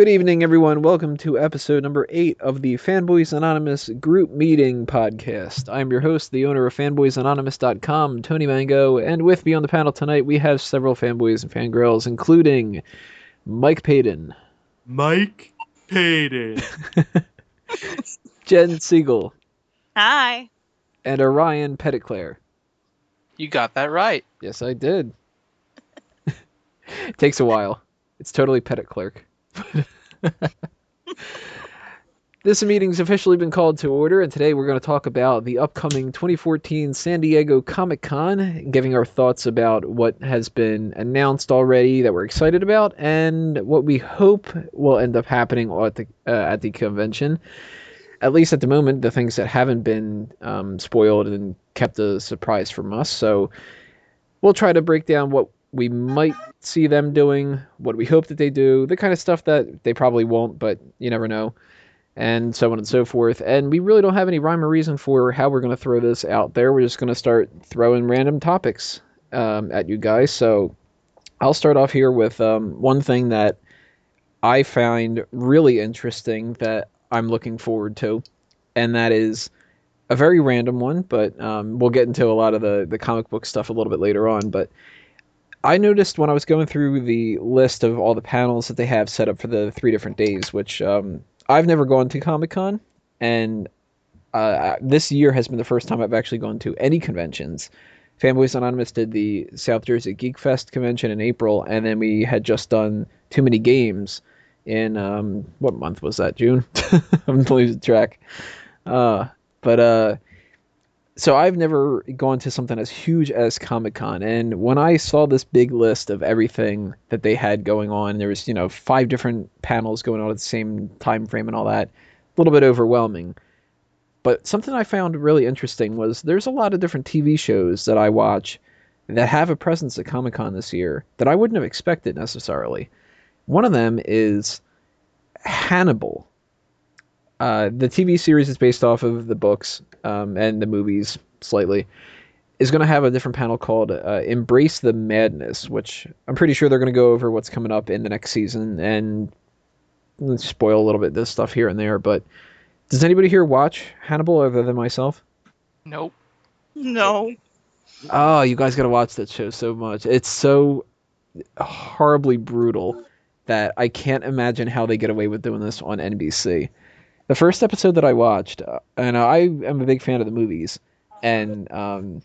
Good evening, everyone. Welcome to episode number 8 of the Fanboys Anonymous Group Meeting Podcast. I'm your host, the owner of fanboysanonymous.com, Tony Mango, and with me on the panel tonight we have several fanboys and fangirls, including Mike Payton, Mike Payton. Jen Siegel, Hi. and Orion Petitclair. You got that right. Yes, I did. It takes a while. It's totally Petitclerk. This meeting's officially been called to order, and today we're going to talk about the upcoming 2014 San Diego Comic-Con, giving our thoughts about what has been announced already that we're excited about, and what we hope will end up happening at the convention. At least at the moment, the things that haven't been spoiled and kept a surprise from us. So we'll try to break down what we might see them doing, what we hope that they do, the kind of stuff that they probably won't, but you never know, and so on and so forth. And we really don't have any rhyme or reason for how we're going to throw this out there. We're just going to start throwing random topics at you guys. So I'll start off here with one thing that I find really interesting that I'm looking forward to, and that is a very random one, but we'll get into a lot of the comic book stuff a little bit later on. But I noticed when I was going through the list of all the panels that they have set up for the 3 different days, which I've never gone to Comic-Con, and this year has been the first time I've actually gone to any conventions. Fanboys Anonymous did the South Jersey Geek Fest convention in April, and then we had just done Too Many Games in, what month was that? June? I'm losing track. So I've never gone to something as huge as Comic-Con, and when I saw this big list of everything that they had going on, there was, 5 different panels going on at the same time frame and all that, a little bit overwhelming. But something I found really interesting was there's a lot of different TV shows that I watch that have a presence at Comic-Con this year that I wouldn't have expected necessarily. One of them is Hannibal. The TV series is based off of the books and the movies slightly. Is going to have a different panel called Embrace the Madness, which I'm pretty sure they're going to go over what's coming up in the next season and spoil a little bit of this stuff here and there. But does anybody here watch Hannibal other than myself? Nope. No. Oh, you guys got to watch that show so much. It's so horribly brutal that I can't imagine how they get away with doing this on NBC. The first episode that I watched, and I am a big fan of the movies, and I'm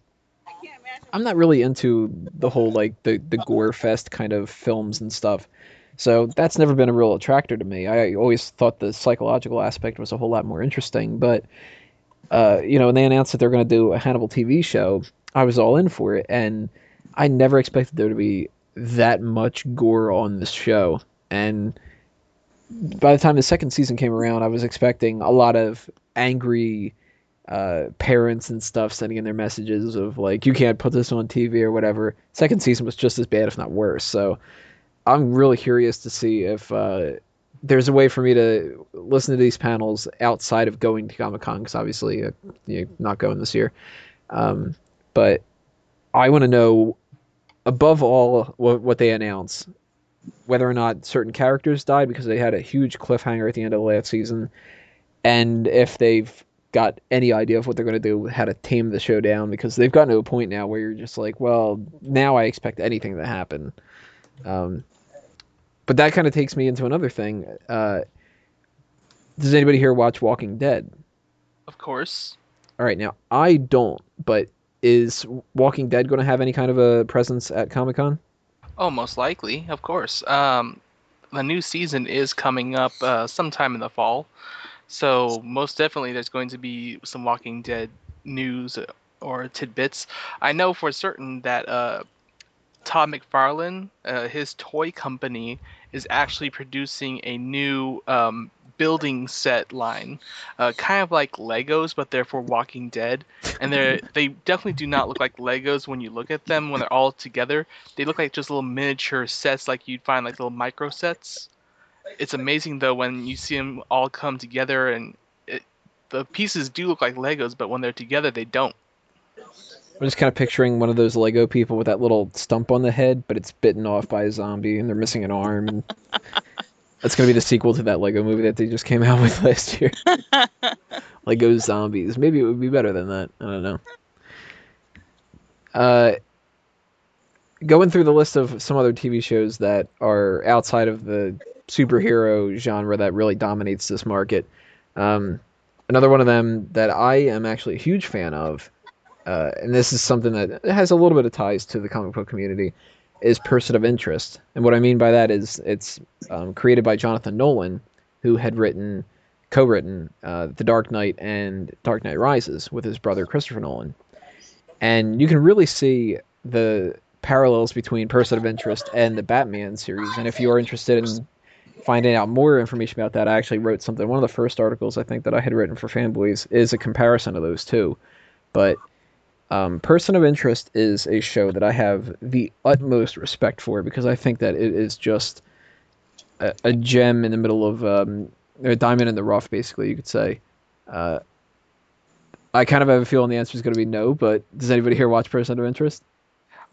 not really into the whole like the gore fest kind of films and stuff. So that's never been a real attractor to me. I always thought the psychological aspect was a whole lot more interesting. But when they announced that they're going to do a Hannibal TV show, I was all in for it, and I never expected there to be that much gore on this show. And by the time the second season came around, I was expecting a lot of angry parents and stuff sending in their messages of like, you can't put this on TV or whatever. Second season was just as bad, if not worse. So I'm really curious to see if there's a way for me to listen to these panels outside of going to Comic-Con, because obviously you're not going this year. But I want to know, above all, what they announce, whether or not certain characters died because they had a huge cliffhanger at the end of the last season, and if they've got any idea of what they're going to do, how to tame the show down, because they've gotten to a point now where you're just like, well, now I expect anything to happen. But that kind of takes me into another thing. Does anybody here watch Walking Dead? Of course. All right, now I don't, but is Walking Dead going to have any kind of a presence at Comic-Con? Oh, most likely, of course. The new season is coming up sometime in the fall, so most definitely there's going to be some Walking Dead news or tidbits. I know for certain that Todd McFarlane, his toy company, is actually producing a new building set line, kind of like Legos, but they're for Walking Dead. And they definitely do not look like Legos when you look at them when they're all together. They look like just little miniature sets, like you'd find like little micro sets. It's amazing though when you see them all come together, and the pieces do look like Legos, but when they're together, they don't. I'm just kind of picturing one of those Lego people with that little stump on the head, but it's bitten off by a zombie, and they're missing an arm. And That's gonna be the sequel to that Lego movie that they just came out with last year. Lego Zombies. Maybe it would be better than that. I don't know. Uh, Going through the list of some other TV shows that are outside of the superhero genre that really dominates this market. Um, Another one of them that I am actually a huge fan of, and this is something that has a little bit of ties to the comic book community, is Person of Interest. And what I mean by that is it's created by Jonathan Nolan, who had co-written The Dark Knight and Dark Knight Rises with his brother Christopher Nolan. And you can really see the parallels between Person of Interest and the Batman series. And if you are interested in finding out more information about that, I actually wrote something. One of the first articles I think that I had written for Fanboys is a comparison of those two. But Person of Interest is a show that I have the utmost respect for because I think that it is just a gem in the middle of a diamond in the rough, basically, you could say. Uh, I kind of have a feeling the answer is going to be no, but does anybody here watch Person of Interest?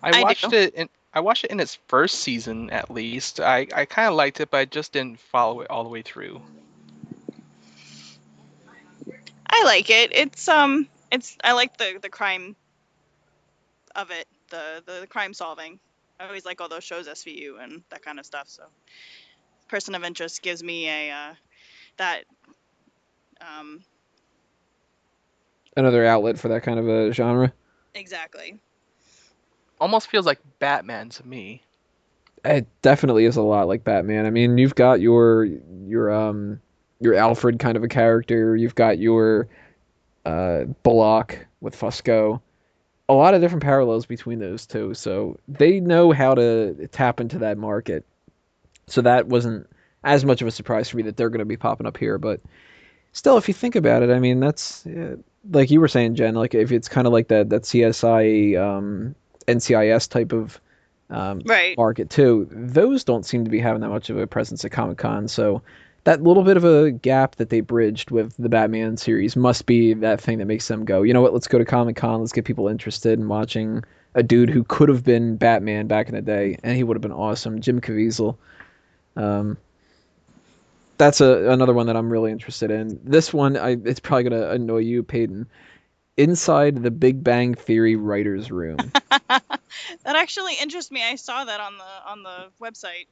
I I watched do. it. I watched it in its first season at least. I kind of liked it, but I just didn't follow it all the way through. I like it. It's I like the crime of it, the crime solving. I always like all those shows, SVU and that kind of stuff. So, Person of Interest gives me a that um Another outlet for that kind of a genre? exactly. Almost feels like Batman to me. It definitely is a lot like Batman. I mean, you've got your Alfred kind of a character. You've got your Bullock with Fusco. A lot of different parallels between those two. So they know how to tap into that market. So that wasn't as much of a surprise for me that they're going to be popping up here. But still, if you think about it, I mean, that's like you were saying, Jen. Like if it's kind of like that CSI, NCIS type of Right. market too. Those don't seem to be having that much of a presence at Comic Con. So that little bit of a gap that they bridged with the Batman series must be that thing that makes them go, you know what? Let's go to Comic Con. Let's get people interested in watching a dude who could have been Batman back in the day, and he would have been awesome. Jim Caviezel. Um, that's another one that I'm really interested in. This one, it's probably gonna annoy you, Peyton. Inside the Big Bang Theory writers' room. That actually interests me. I saw that on the website.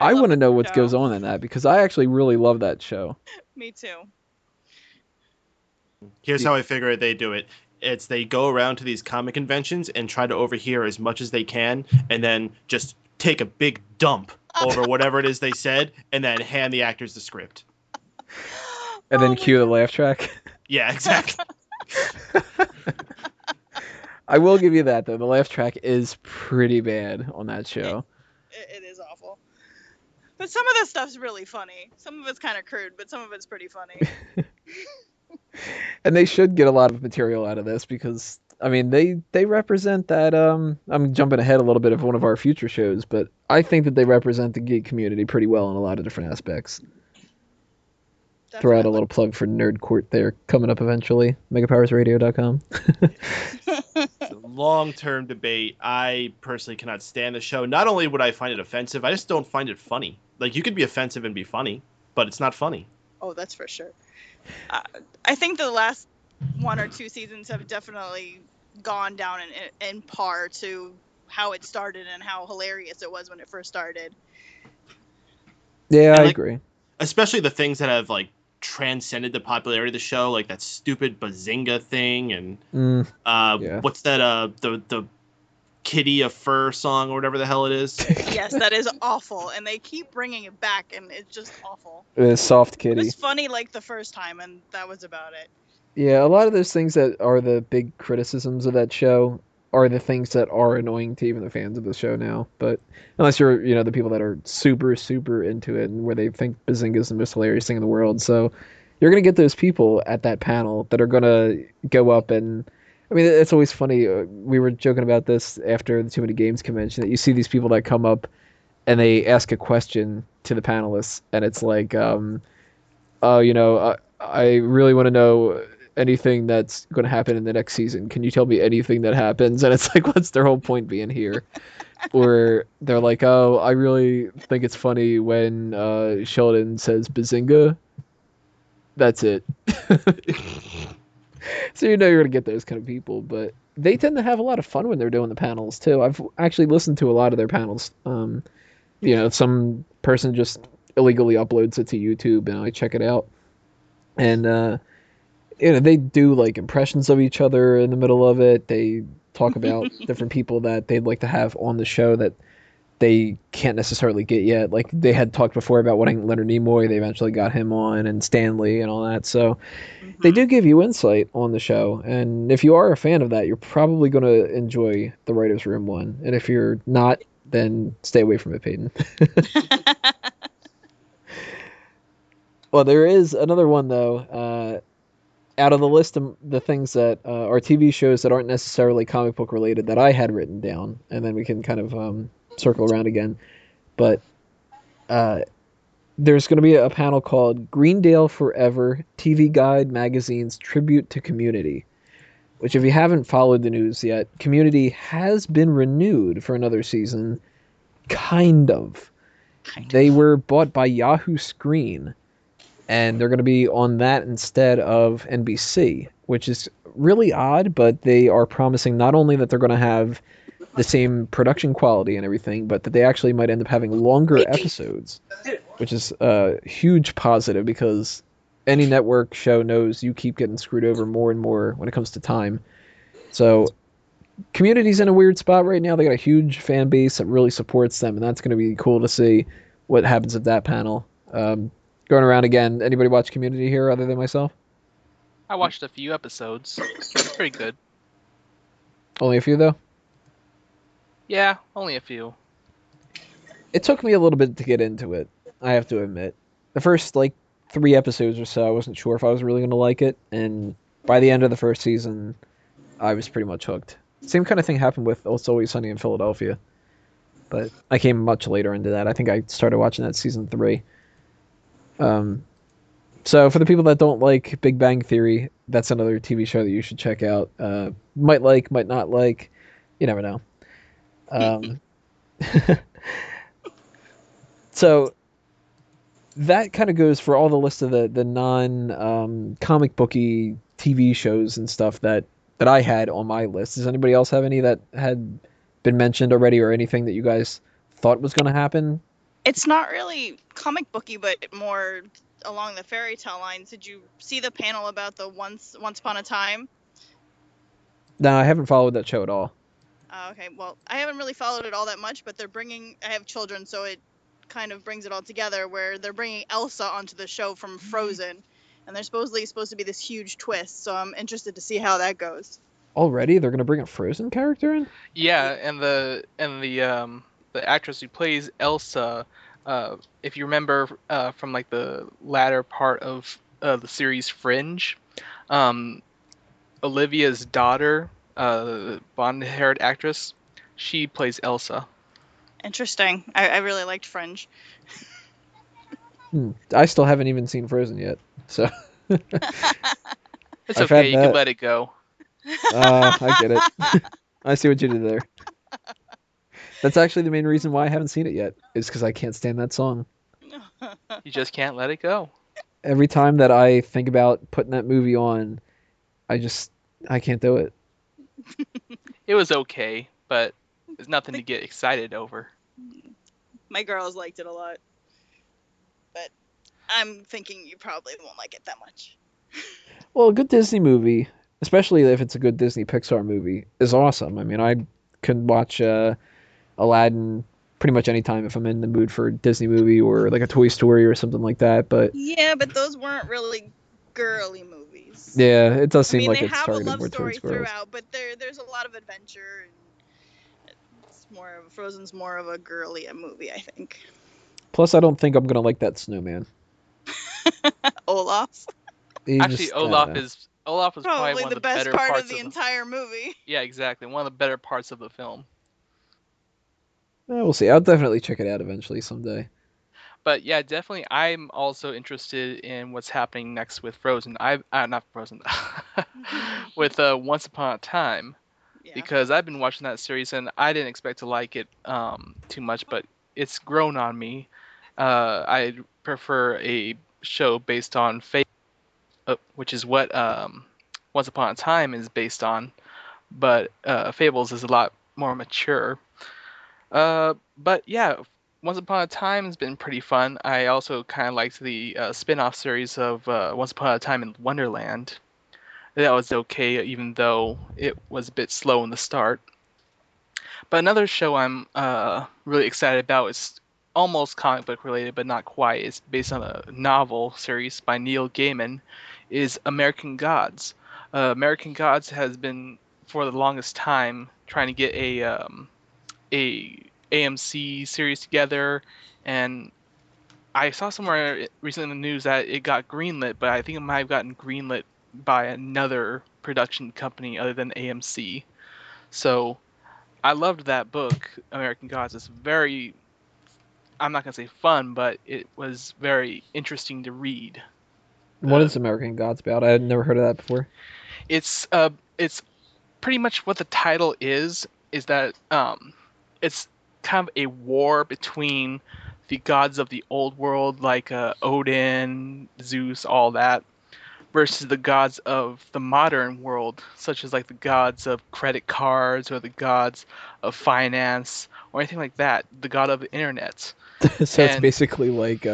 I I love want to the know what show. goes on in that because I actually really love that show. Me too. Here's Yeah. how I figure they do it. It's they go around to these comic conventions and try to overhear as much as they can, and then just take a big dump over whatever it is they said, and then hand the actors the script. And Oh then my cue the God. laugh track. Yeah, exactly. I will give you that though. The laugh track is pretty bad on that show. It is awful. But some of the stuff's really funny. Some of it's kind of crude, but some of it's pretty funny. And they should get a lot of material out of this because I mean they represent that I'm jumping ahead a little bit of one of our future shows, but I think that they represent the geek community pretty well in a lot of different aspects. Throw out a Definitely. little plug for Nerd Court there coming up eventually. megapowersradio.com. It's a long-term debate. I personally cannot stand the show. Not only would I find it offensive, I just don't find it funny. Like, you could be offensive and be funny, but it's not funny. Oh, that's for sure. Uh, I think the last one or two seasons have definitely gone down in par to how it started and how hilarious it was when it first started. Yeah, And, I like, agree. especially the things that have, like, transcended the popularity of the show, like that stupid Bazinga thing, and Yeah. what's that, the Kitty a Fur song or whatever the hell it is. Yes, that is awful, and they keep bringing it back, and it's just awful. Soft It Kitty. was funny like the first time, and that was about it. Yeah, a lot of those things that are the big criticisms of that show are the things that are annoying to even the fans of the show now. But unless you're, the people that are super, super into it and where they think Bazinga is the most hilarious thing in the world. So you're going to get those people at that panel that are going to go up and, I mean, it's always funny. We were joking about this after the Too Many Games convention that you see these people that come up and they ask a question to the panelists and it's like, oh, I really want to know anything that's going to happen in the next season. Can you tell me anything that happens? And it's like, what's their whole point being here? Or they're like, oh, I really think it's funny when Sheldon says Bazinga. That's it. So you know you're going to get those kind of people, but they tend to have a lot of fun when they're doing the panels too. I've actually listened to a lot of their panels. Some person just illegally uploads it to YouTube and I check it out. And they do like impressions of each other in the middle of it. They talk about different people that they'd like to have on the show that they can't necessarily get yet. Like they had talked before about wanting Leonard Nimoy. They eventually got him on, and Stanley and all that. So they do give you insight on the show. And if you are a fan of that, you're probably going to enjoy the Writers Room one. And if you're not, then stay away from it, Peyton. Well, there is another one though. Out of the list of the things that are TV shows that aren't necessarily comic book related that I had written down, and then we can kind of circle around again. But there's going to be a panel called Greendale Forever TV Guide Magazine's Tribute to Community, which, if you haven't followed the news yet, Community has been renewed for another season. Kind of. They were bought by Yahoo Screen, and they're going to be on that instead of NBC, which is really odd, but they are promising not only that they're going to have the same production quality and everything, but that they actually might end up having longer episodes, which is a huge positive because any network show knows you keep getting screwed over more and more when it comes to time. So Community's in a weird spot right now. They got a huge fan base that really supports them, and that's going to be cool to see what happens at that panel. Going around again, anybody watch Community here other than myself? I watched a few episodes. It's pretty good. Only a few, though? Yeah, only a few. It took me a little bit to get into it, I have to admit. The first, 3 episodes or so, I wasn't sure if I was really going to like it, and by the end of the first season, I was pretty much hooked. Same kind of thing happened with It's Always Sunny in Philadelphia, but I came much later into that. I think I started watching that season 3. So for the people that don't like Big Bang Theory, that's another TV show that you should check out. Might like, might not like. You never know. So that kind of goes for all the list of the non comic booky TV shows and stuff that I had on my list. Does anybody else have any that had been mentioned already, or anything that you guys thought was going to happen? It's not really comic booky, but more along the fairy tale lines. Did you see the panel about the Once Upon a Time? No, I haven't followed that show at all. Okay, well, I haven't really followed it all that much, but I have children, so it kind of brings it all together, where they're bringing Elsa onto the show from Frozen, and there's supposed to be this huge twist, so I'm interested to see how that goes. Already? They're going to bring a Frozen character in? Yeah, and the actress who plays Elsa, if you remember from the latter part of the series Fringe, Olivia's daughter, blonde-haired actress, she plays Elsa. Interesting. I really liked Fringe. I still haven't even seen Frozen yet, so It's okay, you can let it go. I get it. I see what you did there. That's actually the main reason why I haven't seen it yet, is because I can't stand that song. You just can't let it go. Every time that I think about putting that movie on, I can't do it. It was okay, but there's nothing to get excited over. My girls liked it a lot, but I'm thinking you probably won't like it that much. Well, a good Disney movie, especially if it's a good Disney Pixar movie, is awesome. I mean, I can watch Aladdin pretty much any time if I'm in the mood for a Disney movie or like a Toy Story or something like that. But yeah, but those weren't really girly movies. Yeah, it does seem like they it's have a targeted love more story towards girls. throughout, but there's a lot of adventure, and it's Frozen's more of a girly movie, I think. Plus, I don't think I'm gonna like that snowman. Olaf. Actually, Olaf is probably one of the best better part parts of the entire movie. Yeah, exactly. One of the better parts of the film. We'll see. I'll definitely check it out eventually someday. But yeah, definitely, I'm also interested in what's happening next with Frozen. Not Frozen. with Once Upon a Time, Yeah. because I've been watching that series and I didn't expect to like it too much, but it's grown on me. I prefer a show based on fate, which is what Once Upon a Time is based on, but Fables is a lot more mature. But yeah, Once Upon a Time has been pretty fun. I also kind of liked the spin-off series of Once Upon a Time in Wonderland. That was okay, even though it was a bit slow in the start. But another show I'm really excited about is almost comic book related, but not quite. It's based on a novel series by Neil Gaiman. Is American Gods. American Gods has been for the longest time trying to get a AMC series together, and I saw somewhere recently in the news that it got greenlit, but I think it might have gotten greenlit by another production company other than AMC. So I loved that book, American Gods. It's very, I'm not gonna say fun, but it was very interesting to read. What The is American Gods about? I had never heard of that before. it's pretty much what the title is that it's kind of a war between the gods of the old world like Odin, Zeus, all that, versus the gods of the modern world, such as like the gods of credit cards or the gods of finance or anything like that, the god of the internet. So it's And basically like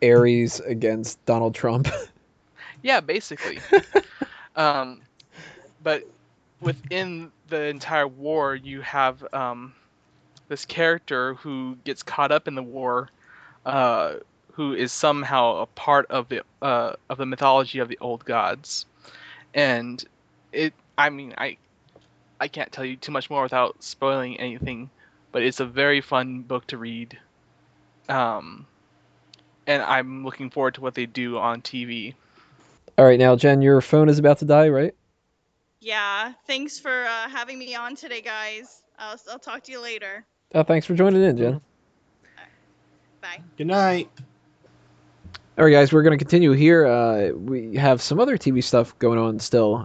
Ares against Donald Trump. yeah, basically. Um, but within the entire war, you have this character who gets caught up in the war, uh, who is somehow a part of the mythology of the old gods. And I mean, I can't tell you too much more without spoiling anything, but it's a very fun book to read. Um, and I'm looking forward to what they do on TV. All right, now Jen, your phone is about to die, right? Yeah. Thanks for having me on today, guys. I'll talk to you later. Oh, thanks for joining in, Jen. All right. Bye. Good night. All right, guys, we're gonna continue here. We have some other TV stuff going on still.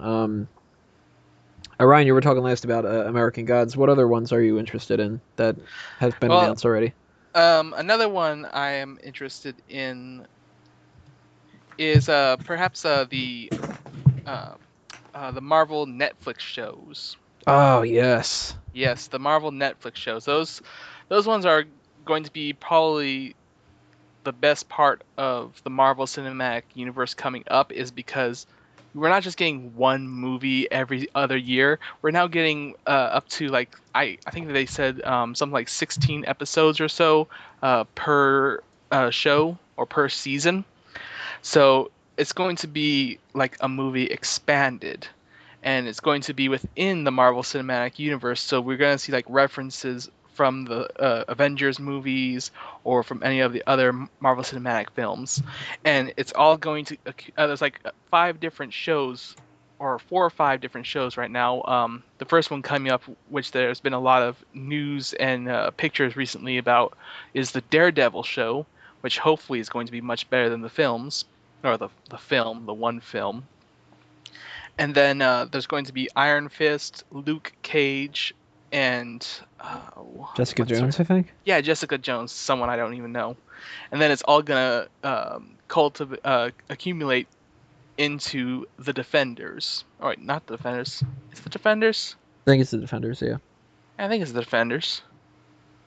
Ryan, you were talking last about American Gods. What other ones are you interested in that has been Well, announced already? another one I am interested in is perhaps uh, the Marvel Netflix shows. Oh yes. Yes, the Marvel Netflix shows. Those ones are going to be probably the best part of the Marvel Cinematic Universe coming up, is because we're not just getting one movie every other year. We're now getting up to like I think they said something like 16 episodes or so per show or per season. So it's going to be like a movie expanded, and it's going to be within the Marvel Cinematic Universe. So we're going to see like references from the Avengers movies or from any of the other Marvel Cinematic films, and it's all going to there's like five different shows or four or five different shows right now. The first one coming up, which there's been a lot of news and pictures recently about, is the Daredevil show, which hopefully is going to be much better than the films or the one film. And then there's going to be Iron Fist, Luke Cage, and Jessica what's her? Jones, I think. Yeah, Jessica Jones, someone I don't even know. And then it's all gonna accumulate into the Defenders. All right, not the Defenders. It's the Defenders. I think it's the Defenders, yeah. I think it's the Defenders.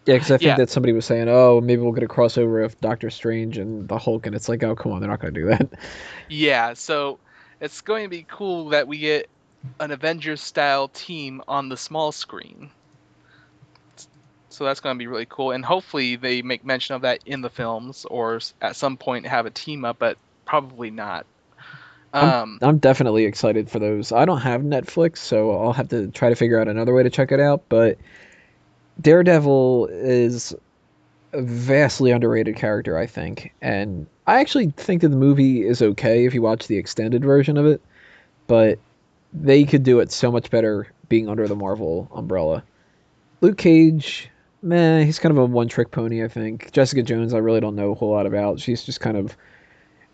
Yeah, because I think Yeah, that somebody was saying, "Oh, maybe we'll get a crossover of Doctor Strange and the Hulk," and it's like, "Oh, come on, they're not going to do that." yeah. So it's going to be cool that we get an Avengers style team on the small screen. So that's going to be really cool, and hopefully they make mention of that in the films or at some point have a team up, but probably not. I'm Um, I'm definitely excited for those. I don't have Netflix, so I'll have to try to figure out another way to check it out. But Daredevil is a vastly underrated character, I think, and I actually think that the movie is okay if you watch the extended version of it. But they could do it so much better being under the Marvel umbrella. Luke Cage, meh, he's kind of a one-trick pony, I think. Jessica Jones, I really don't know a whole lot about. She's just kind of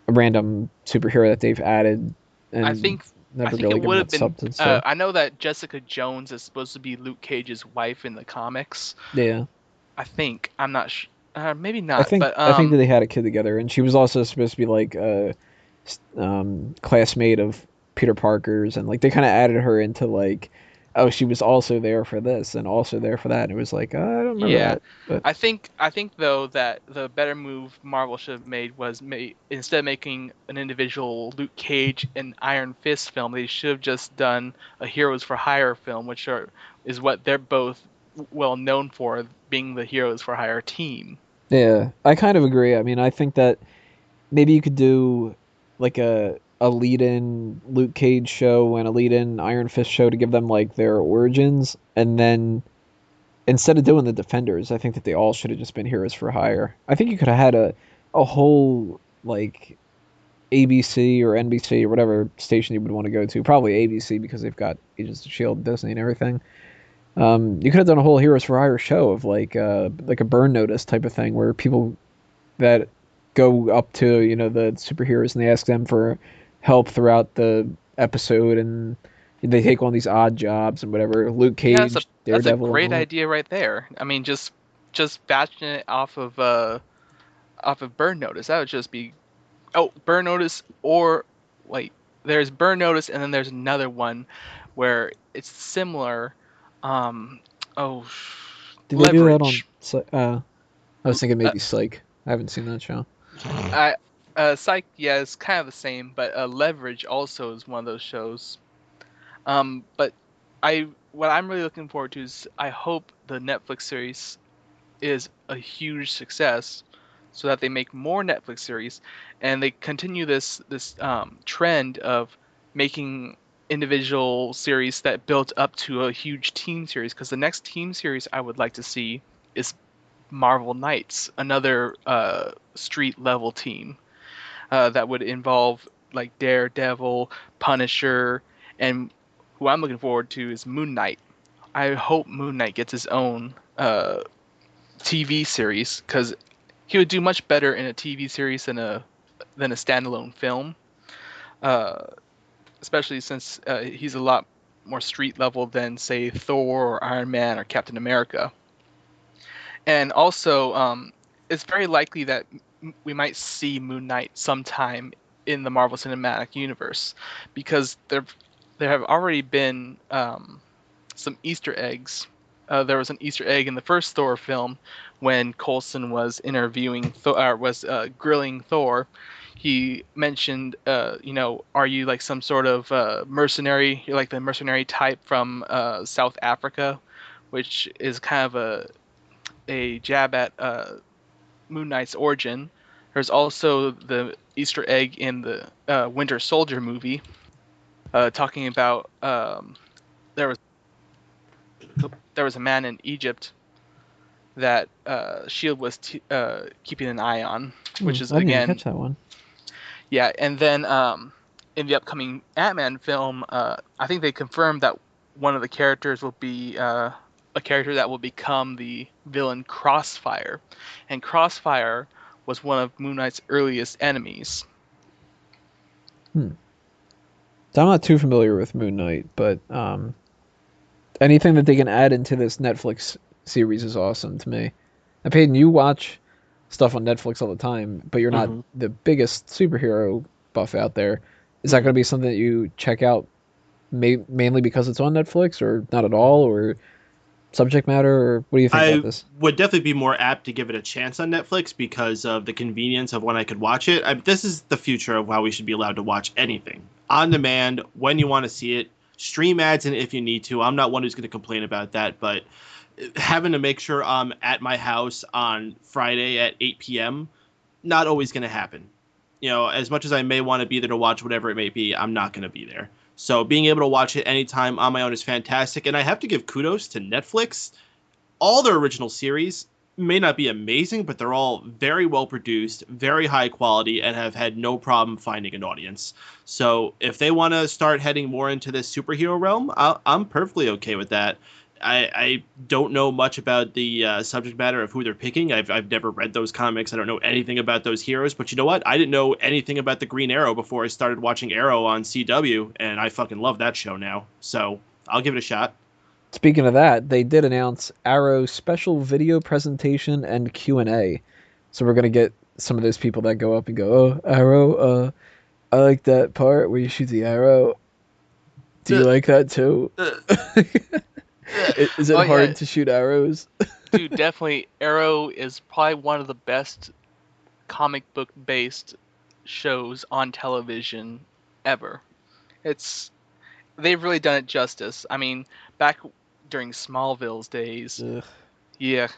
a random superhero that they've added, I and think never think really it given would have that been. substance to. I know that Jessica Jones is supposed to be Luke Cage's wife in the comics. Yeah. I think. I'm not sure. Maybe not. But I think that they had a kid together, and she was also supposed to be like a classmate of Peter Parker's, and like they kind of added her into like, oh, she was also there for this and also there for that. And it was like, I don't remember yeah, that, but I think though that the better move Marvel should have made was instead of making an individual Luke Cage and Iron Fist film, they should have just done a Heroes for Hire film, is what they're both well known for, being the Heroes for Hire team. yeah, I kind of agree. I mean, I think that maybe you could do like a lead-in Luke Cage show and a lead-in Iron Fist show to give them like their origins, and then instead of doing the Defenders, I think that they all should have just been Heroes for Hire. I think you could have had a whole like ABC or NBC or whatever station you would want to go to. Probably ABC because they've got Agents of Shield, Disney, and everything. You could have done a whole Heroes for Hire show of like a burn notice type of thing where people that go up to the superheroes and they ask them for help throughout the episode and they take on these odd jobs and whatever. Luke Yeah, that's a Cage, Daredevil, and great all that. idea right there. I mean, just batching it off of Burn Notice. That would just be Burn Notice, or wait, there's Burn Notice and then there's another one where it's similar. Um, oh, Did they do that on? Leverage. I was thinking Uh, maybe Psych. I haven't seen that show. I Psych, yeah, it's kind of the same, but Leverage also is one of those shows. But what I'm really looking forward to is I hope the Netflix series is a huge success, so that they make more Netflix series and they continue this trend of making individual series that build up to a huge team series. Because the next team series I would like to see is Marvel Knights, another street level team that would involve like Daredevil, Punisher, and who I'm looking forward to is Moon Knight. I hope Moon Knight gets his own TV series, because he would do much better in a TV series than a standalone film, uh, especially since he's a lot more street level than say Thor or Iron Man or Captain America. And also, it's very likely that we might see Moon Knight sometime in the Marvel Cinematic Universe, because there have already been some Easter eggs. There was an Easter egg in the first Thor film when Coulson was interviewing was grilling Thor. He mentioned, are you like some sort of mercenary? You're like the mercenary type from South Africa, which is kind of a jab at Moon Knight's origin. There's also the Easter egg in the Winter Soldier movie, talking about there was there was a man in Egypt that Shield was keeping an eye on, which is I didn't even again, catch that one. yeah. And then in the upcoming Ant-Man film, I think they confirmed that one of the characters will be a character that will become the villain Crossfire, and Crossfire was one of Moon Knight's earliest enemies. So I'm not too familiar with Moon Knight, but anything that they can add into this Netflix series is awesome to me. And Peyton, you watch stuff on Netflix all the time, but you're not Mhm. the biggest superhero buff out there. Is that going to be something that you check out mainly because it's on Netflix, or not at all, or subject matter, or what do you think about I this? would definitely be more apt to give it a chance on Netflix because of the convenience of when I could watch it. This is the future of how we should be allowed to watch anything on demand when you want to see it. Stream ads and if you need to. I'm not one who's going to complain about that, but having to make sure I'm at my house on Friday at 8 p.m. not always going to happen. As much as I may want to be there to watch whatever it may be, I'm not going to be there. So being able to watch it anytime on my own is fantastic. And I have to give kudos to Netflix. All their original series may not be amazing, but they're all very well produced, very high quality, and have had no problem finding an audience. So if they want to start heading more into this superhero realm, I'm perfectly okay with that. I don't know much about the subject matter of who they're picking. I've never read those comics. I don't know anything about those heroes. But you know what? I didn't know anything about the Green Arrow before I started watching Arrow on CW, and I fucking love that show now. So I'll give it a shot. Speaking of that, they did announce Arrow special video presentation and Q&A. So we're gonna get some of those people that go up and go, "Oh, Arrow, I like that part where you shoot the arrow. Do you like that too?" Is it Oh yeah, hard to shoot arrows? dude, definitely. Arrow is probably one of the best comic book based shows on television ever. It's they've really done it justice. I mean, back during Smallville's days, Ugh. yeah.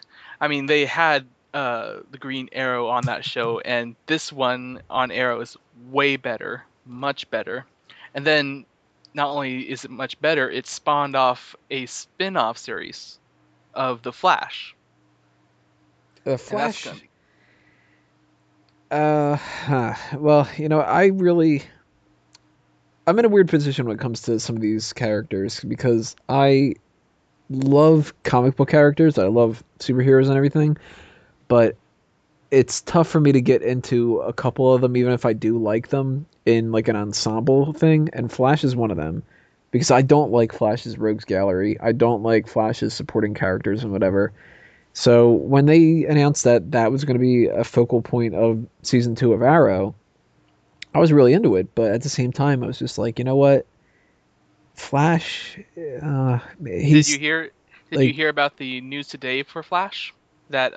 I mean, they had the Green Arrow on that show, and this one on Arrow is way better, much better. And then not only is it much better, it spawned off a spin-off series of The Flash, and that's Flash. gonna be Well, I'm in a weird position when it comes to some of these characters because I love comic book characters. I love superheroes and everything, but it's tough for me to get into a couple of them, even if I do like them in like an ensemble thing. And Flash is one of them because I don't like Flash's rogues gallery. I don't like Flash's supporting characters and whatever. So when they announced that that was going to be a focal point of season 2 of Arrow, I was really into it. But at the same time, I was just like, you know what, Flash, Did you he's hear? Did you like, hear about the news today for Flash? That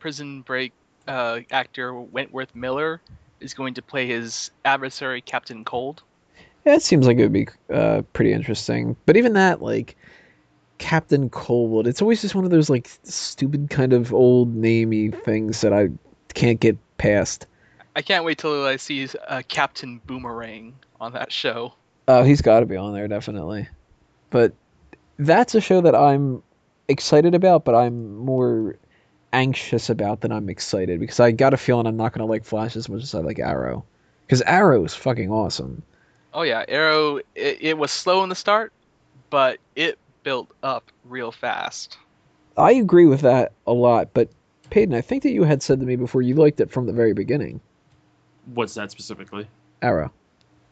Prison Break actor Wentworth Miller is going to play his adversary, Captain Cold. yeah, it seems like it would be pretty interesting. But even that, like Captain Cold, it's always just one of those like stupid kind of old namey things that I can't get past. I can't wait till I see Captain Boomerang on that show. Oh, he's got to be on there definitely. But that's a show that I'm excited about, but I'm more anxious about than I'm excited because I got a feeling I'm not gonna like Flash as much as I like Arrow. Because Arrow is fucking awesome. Oh yeah, Arrow. It was slow in the start, but it built up real fast. I agree with that a lot, but Peyton, I think that you had said to me before you liked it from the very beginning. What's that specifically? Arrow,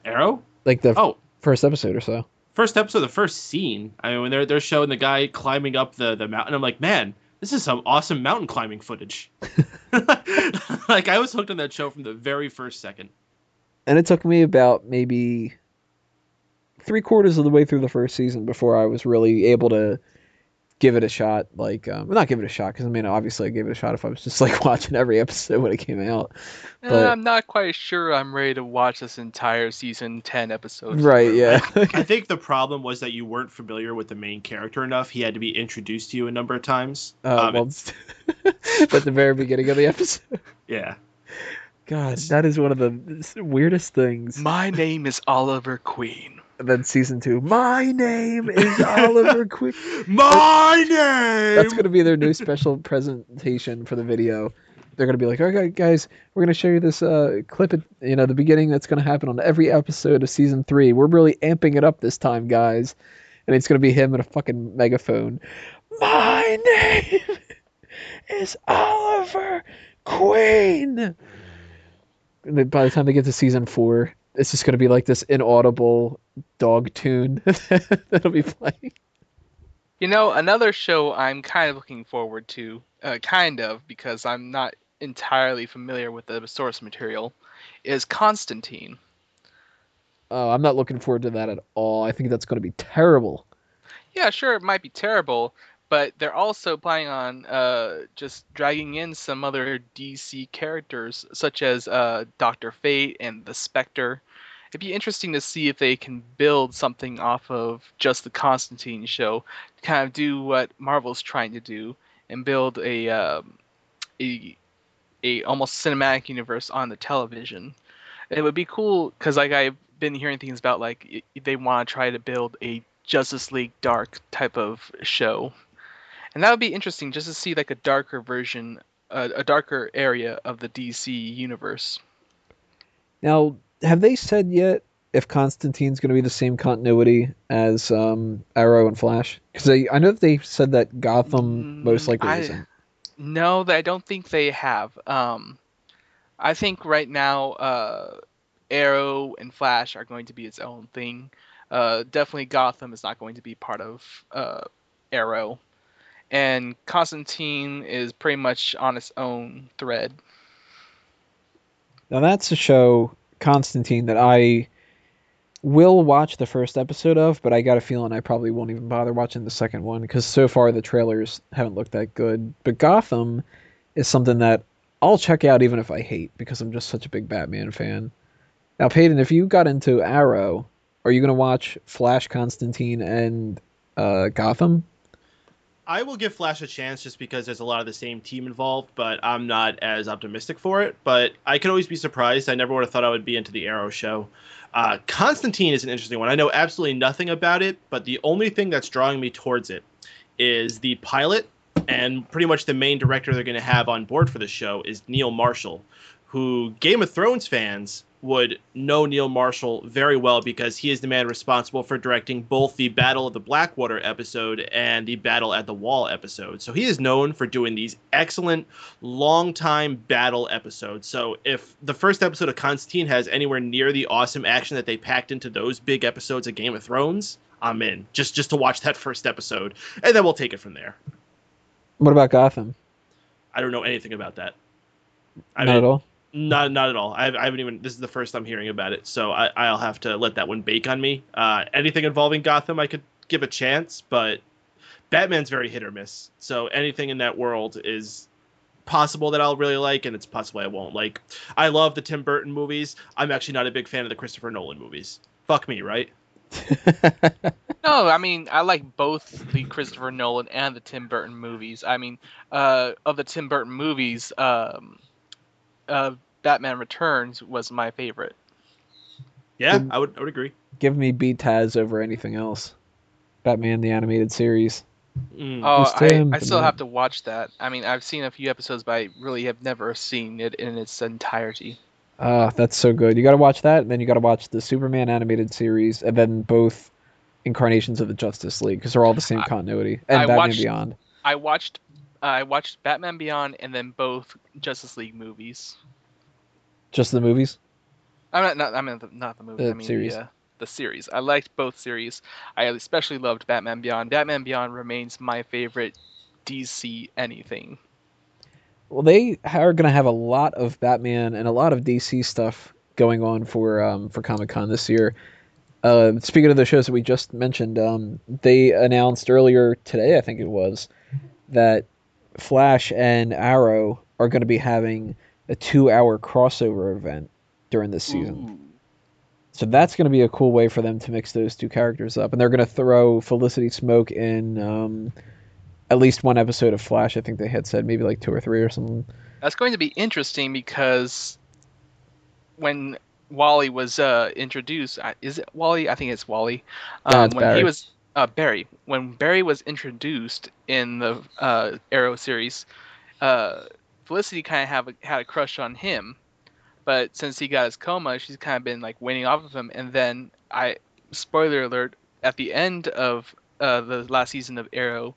Arrow? like the Oh, first episode or so. first episode, the first scene. I mean, when they're showing the guy climbing up the mountain, I'm like, man, this is some awesome mountain climbing footage. Like I was hooked on that show from the very first second. And it took me about maybe three-quarters of the way through the first season before I was really able to give it a shot. Like, well, not give it a shot because I mean, obviously, I gave it a shot if I was just like watching every episode when it came out. But I'm not quite sure I'm ready to watch this entire season 10 episodes right, through. yeah, I think the problem was that you weren't familiar with the main character enough. He had to be introduced to you a number of times. well, at the very beginning of the episode. Yeah. God, that is one of the weirdest things. My name is Oliver Queen. And then season 2, my name is Oliver Queen. My name. That's going to be their new special presentation for the video. They're going to be like, all right, guys, we're going to show you this clip at the beginning that's going to happen on every episode of season 3. We're really amping it up this time, guys. And it's going to be him in a fucking megaphone. My name is Oliver Queen. And then by the time they get to season 4, it's just going to be like this inaudible dog tune that'll be playing. You know, another show I'm kind of looking forward to, because I'm not entirely familiar with the source material, is Constantine. Oh, I'm not looking forward to that at all. I think that's going to be terrible. Yeah, sure, it might be terrible, but they're also planning on just dragging in some other DC characters, such as Doctor Fate and the Spectre. It'd be interesting to see if they can build something off of just the Constantine show, kind of do what Marvel's trying to do, and build a almost cinematic universe on the television. It would be cool because like I've been hearing things about like they want to try to build a Justice League Dark type of show, and that would be interesting just to see like a darker version, a darker area of the DC universe. Now, have they said yet if Constantine's going to be the same continuity as Arrow and Flash? Because I know that they said that Gotham most likely I isn't. no, I don't think they have. I think right now, Arrow and Flash are going to be its own thing. Definitely Gotham is not going to be part of Arrow, and Constantine is pretty much on its own thread. Now that's a show, Constantine, that I will watch the first episode of, but I got a feeling I probably won't even bother watching the second one because so far the trailers haven't looked that good. But Gotham is something that I'll check out even if I hate because I'm just such a big Batman fan. Now, Peyton, if you got into Arrow, are you gonna watch Flash, Constantine, and Gotham? I will give Flash a chance just because there's a lot of the same team involved, but I'm not as optimistic for it. But I could always be surprised. I never would have thought I would be into the Arrow show. Constantine is an interesting one. I know absolutely nothing about it, but the only thing that's drawing me towards it is the pilot, and pretty much the main director they're going to have on board for the show is Neil Marshall, who Game of Thrones fans would know Neil Marshall very well because he is the man responsible for directing both the Battle of the Blackwater episode and the Battle at the Wall episode. So he is known for doing these excellent long time battle episodes. So if the first episode of Constantine has anywhere near the awesome action that they packed into those big episodes of Game of Thrones, I'm in. Just to watch that first episode, and then we'll take it from there. What about Gotham? I don't know anything about that. I Not at mean, all. not at all. I haven't even. This is the first I'm hearing about it, so I'll have to let that one bake on me. Anything involving Gotham, I could give a chance, but Batman's very hit or miss. So anything in that world is possible that I'll really like, and it's possible I won't. Like, I love the Tim Burton movies. I'm actually not a big fan of the Christopher Nolan movies. Fuck me, right? No, I mean I like both the Christopher Nolan and the Tim Burton movies. I mean, of the Tim Burton movies, uh, Batman Returns was my favorite. Yeah, give, I would agree. give me Taz over anything else. Batman the animated series. Mm. Oh, Who's Tim? I The still man. have to watch that. I mean, I've seen a few episodes, but I really have never seen it in its entirety. That's so good. You got to watch that, and then you got to watch the Superman animated series, and then both incarnations of the Justice League because they're all the same I, continuity, and I Batman watched Beyond. I watched I watched Batman Beyond and then both Justice League movies. Just the movies, I mean not the movies. I the mean series. the series. I liked both series. I especially loved Batman Beyond. Batman Beyond remains my favorite DC anything. Well, they are going to have a lot of Batman and a lot of DC stuff going on for Comic Con this year. Speaking of the shows that we just mentioned, they announced earlier today, I think it was, that Flash and Arrow are going to be having a 2 hour crossover event during this season. Ooh. So that's going to be a cool way for them to mix those two characters up. And they're going to throw Felicity Smoke in at least one episode of Flash. I think they had said maybe like two or three or something. That's going to be interesting because when Wally was introduced, is it Wally? I think it's Wally. That's When he Barry. was Barry, when Barry was introduced in the Arrow series, uh, Felicity kind of had a crush on him, but since he got his coma, she's kind of been like waning off of him. And then spoiler alert, at the end of the last season of Arrow,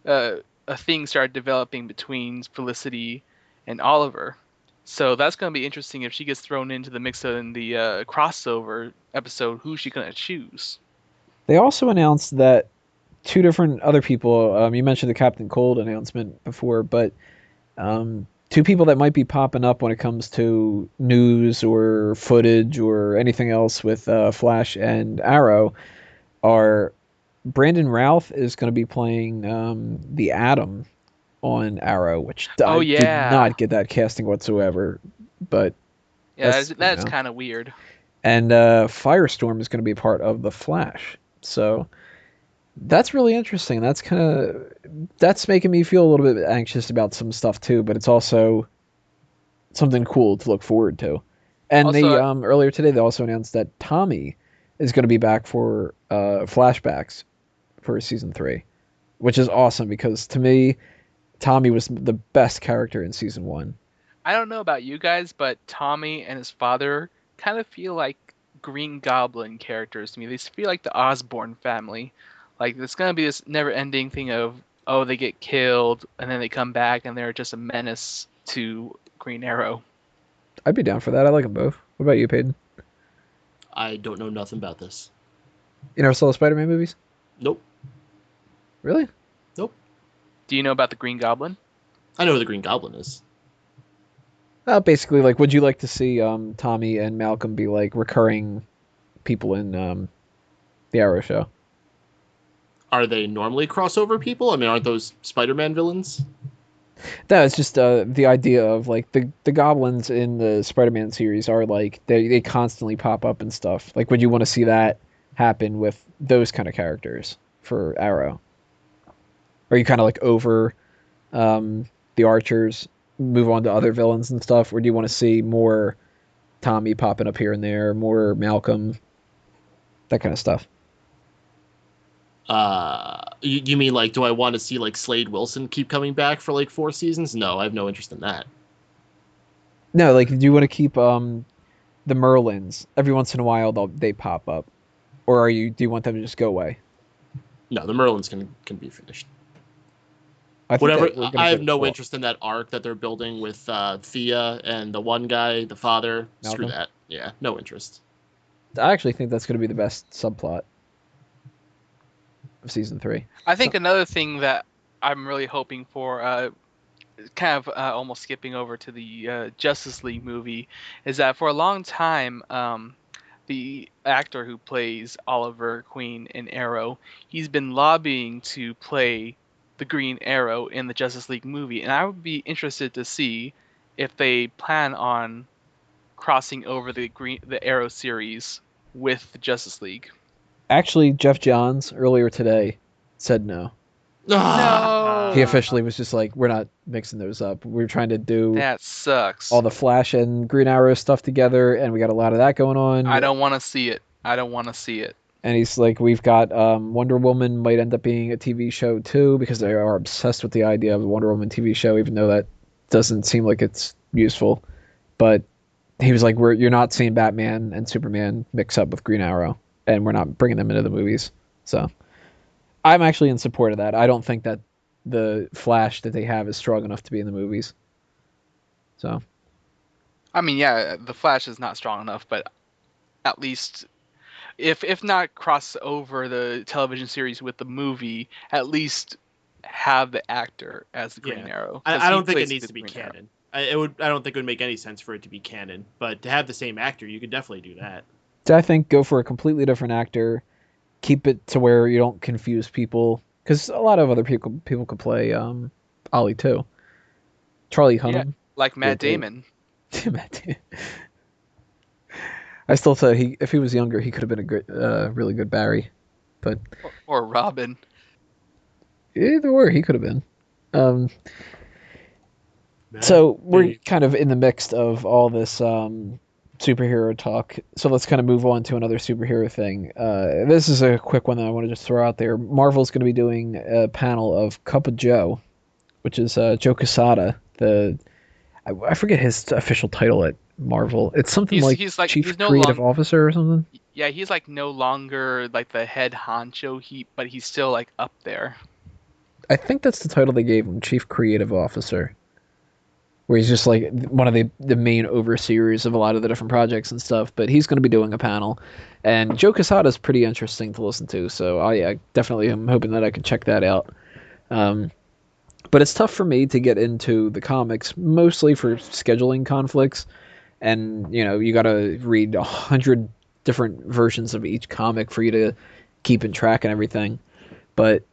a thing started developing between Felicity and Oliver. So that's going to be interesting if she gets thrown into the mix in the crossover episode. Who's she going to choose? They also announced that two different other people. You mentioned the Captain Cold announcement before, but two people that might be popping up when it comes to news or footage or anything else with Flash and Arrow are Brandon Routh is going to be playing the Atom on Arrow, which Oh I did yeah, not get that casting whatsoever, but yeah, that's that's kind of weird. And Firestorm is going to be part of the Flash, so that's really interesting. That's making me feel a little bit anxious about some stuff too, but it's also something cool to look forward to. And they Also, earlier today they also announced that Tommy is going to be back for flashbacks for season 3, which is awesome because to me Tommy was the best character in season 1. I don't know about you guys, but Tommy and his father kind of feel like Green Goblin characters to me. They feel like the Osborn family. Like there's gonna be this never-ending thing of, oh, they get killed and then they come back and they're just a menace to Green Arrow. I'd be down for that. I like them both. What about you, Peyton? I don't know nothing about this. You never saw the Spider-Man movies? Nope. Really? Nope. Do you know about the Green Goblin? I know who the Green Goblin is. Basically, like, would you like to see Tommy and Malcolm be like recurring people in the Arrow show? Are they normally crossover people? I mean, aren't those Spider-Man villains? No, it's just the idea of like the goblins in the Spider-Man series are like they constantly pop up and stuff. Like, would you want to see that happen with those kind of characters for Arrow? Are you kind of like over the Archers, move on to other villains and stuff, or do you want to see more Tommy popping up here and there, more Malcolm, that kind of stuff? You mean like, do I want to see like Slade Wilson keep coming back for like 4 seasons? No, I have no interest in that. No, like, do you want to keep the Merlins every once in a while? They pop up, or do you want them to just go away? No, the Merlins can be finished. I think Whatever. that we're gonna I have get no interest in that arc that they're building with Thea and the one guy, the father. Screw Malcolm. that. Yeah, no interest. I actually think that's going to be the best subplot of season 3. I think another thing that I'm really hoping for, kind of almost skipping over to the Justice League movie, is that for a long time, the actor who plays Oliver Queen in Arrow, he's been lobbying to play the Green Arrow in the Justice League movie, and I would be interested to see if they plan on crossing over the Arrow series with the Justice League. Actually, Jeff Johns earlier today said no. No! He officially was just like, we're not mixing those up. We're trying to do That sucks. all the Flash and Green Arrow stuff together, and we got a lot of that going on. I don't want to see it. I don't want to see it. And he's like, we've got Wonder Woman might end up being a TV show too, because they are obsessed with the idea of a Wonder Woman TV show, even though that doesn't seem like it's useful. But he was like, you're not seeing Batman and Superman mix up with Green Arrow, and we're not bringing them into the movies. So I'm actually in support of that. I don't think that the Flash that they have is strong enough to be in the movies. So I mean, yeah, the Flash is not strong enough, but at least if not cross over the television series with the movie, at least have the actor as the Green Arrow. I don't think it needs to be canon. I don't think it would make any sense for it to be canon, but to have the same actor, you could definitely do that. I think go for a completely different actor, keep it to where you don't confuse people, because a lot of other people could play Ollie too. Charlie Hunnam, Yeah, like Matt Damon. Matt Damon. I still say if he was younger, he could have been a good, really good Barry, but or Robin. Either or, he could have been. So we're kind of in the mix of all this superhero talk. So let's kind of move on to another superhero thing. This is a quick one that I want to just throw out there. Marvel's going to be doing a panel of Cup of Joe, which is Joe Quesada. I forget his official title at Marvel. It's something he's like Chief Creative Officer or something. Yeah, he's like no longer like the head honcho, but he's still like up there. I think that's the title they gave him, Chief Creative Officer, where he's just like one of the main overseers of a lot of the different projects and stuff. But he's going to be doing a panel, and Joe Quesada is pretty interesting to listen to. So I definitely am hoping that I can check that out. But it's tough for me to get into the comics, mostly for scheduling conflicts, and you got to read 100 different versions of each comic for you to keep in track and everything. But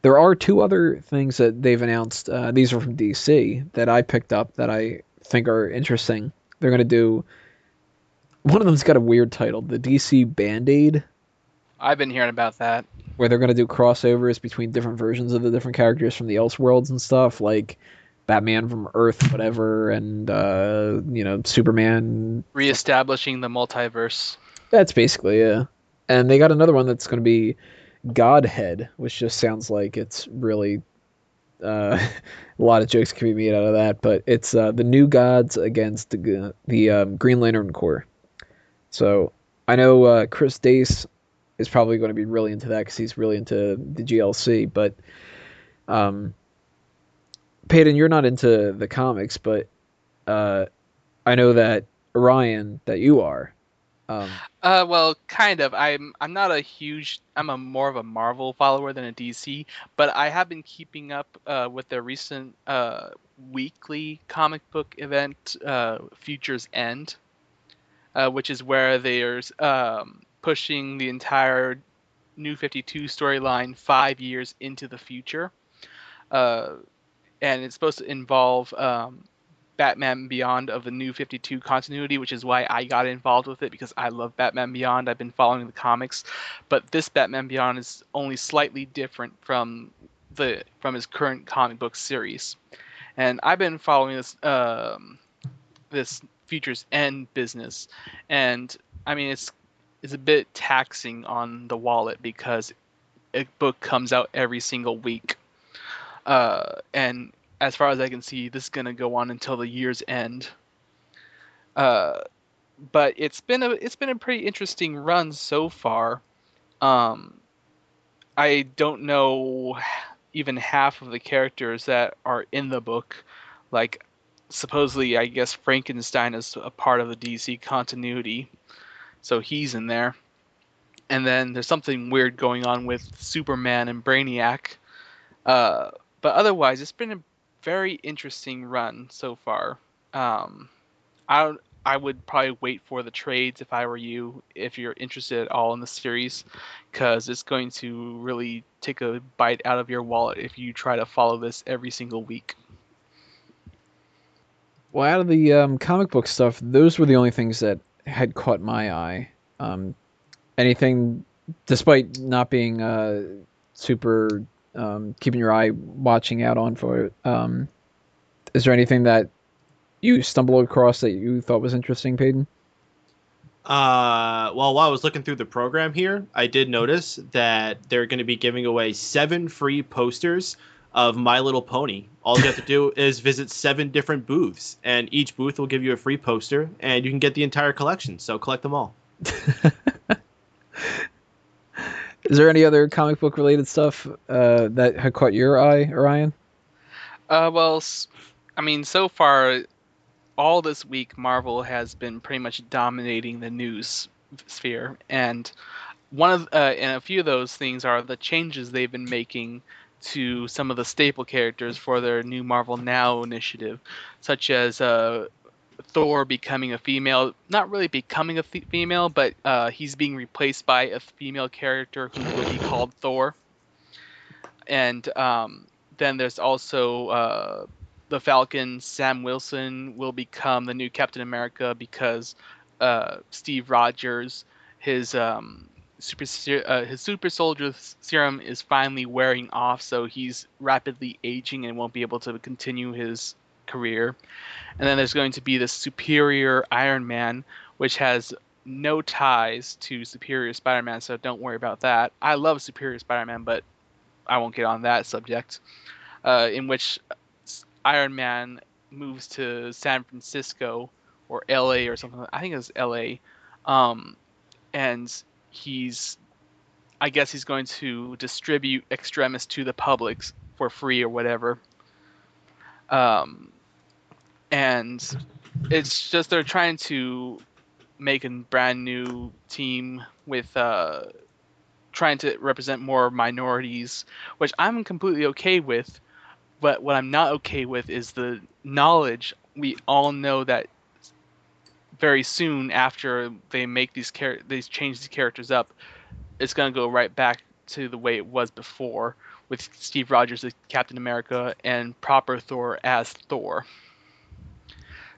there are 2 other things that they've announced. These are from DC that I picked up that I think are interesting. They're going to do... One of them's got a weird title, the DC Band-Aid. I've been hearing about that. Where they're going to do crossovers between different versions of the different characters from the Elseworlds and stuff, like Batman from Earth, whatever, and, Superman. Reestablishing the multiverse. That's basically, yeah. And they got another one that's going to be Godhead, which just sounds like it's really a lot of jokes can be made out of that, but it's the new gods against the Green Lantern Corps. So I know Chris Dace is probably going to be really into that because he's really into the GLC. But um, Peyton, you're not into the comics, but uh, I know that Orion, that you are. Um, Well, kind of. I'm not a huge. I'm a more of a Marvel follower than a DC, but I have been keeping up with their recent weekly comic book event, Futures End, which is where they're pushing the entire New 52 storyline 5 years into the future. Uh, and it's supposed to involve Batman Beyond of the New 52 continuity, which is why I got involved with it because I love Batman Beyond. I've been following the comics, but this Batman Beyond is only slightly different from his current comic book series. And I've been following this Futures End business, and I mean it's a bit taxing on the wallet because a book comes out every single week. And as far as I can see, this is gonna go on until the year's end. Uh, but it's been a pretty interesting run so far. Um, I don't know even half of the characters that are in the book. Like, supposedly, I guess Frankenstein is a part of the DC continuity, so he's in there. And then there's something weird going on with Superman and Brainiac. Uh, but otherwise, it's been a very interesting run so far. Um, I I would probably wait for the trades if I were you, if you're interested at all in the series, because it's going to really take a bite out of your wallet if you try to follow this every single week. well, out of the comic book stuff, those were the only things that had caught my eye. Um, anything, despite not being super keeping your eye watching out on for it. Is there anything that you stumbled across that you thought was interesting, Peyton? Well, while I was looking through the program here, I did notice that they're going to be giving away 7 free posters of My Little Pony. All you have to do is visit 7 different booths, and each booth will give you a free poster, and you can get the entire collection. So collect them all. Is there any other comic book related stuff that had caught your eye, Orion? Well, I mean, so far, all this week, Marvel has been pretty much dominating the news sphere, and and a few of those things are the changes they've been making to some of the staple characters for their new Marvel Now initiative, such as Thor becoming a female, not really becoming a female, but he's being replaced by a female character who will be called Thor. And then there's also the Falcon. Sam Wilson will become the new Captain America because Steve Rogers, his his super soldier serum is finally wearing off, so he's rapidly aging and won't be able to continue his career. And then there's going to be the Superior Iron Man, which has no ties to Superior Spider-Man, so don't worry about that. I love Superior Spider-Man, but I won't get on that subject. In which Iron Man moves to San Francisco or LA or something. I think it's LA. Um, and he's, I guess he's going to distribute Extremis to the public for free or whatever. Um, and it's just they're trying to make a brand new team with trying to represent more minorities, which I'm completely okay with. But what I'm not okay with is the knowledge. We all know that very soon after they make they change these characters up, it's gonna go right back to the way it was before, with Steve Rogers as Captain America and proper Thor as Thor.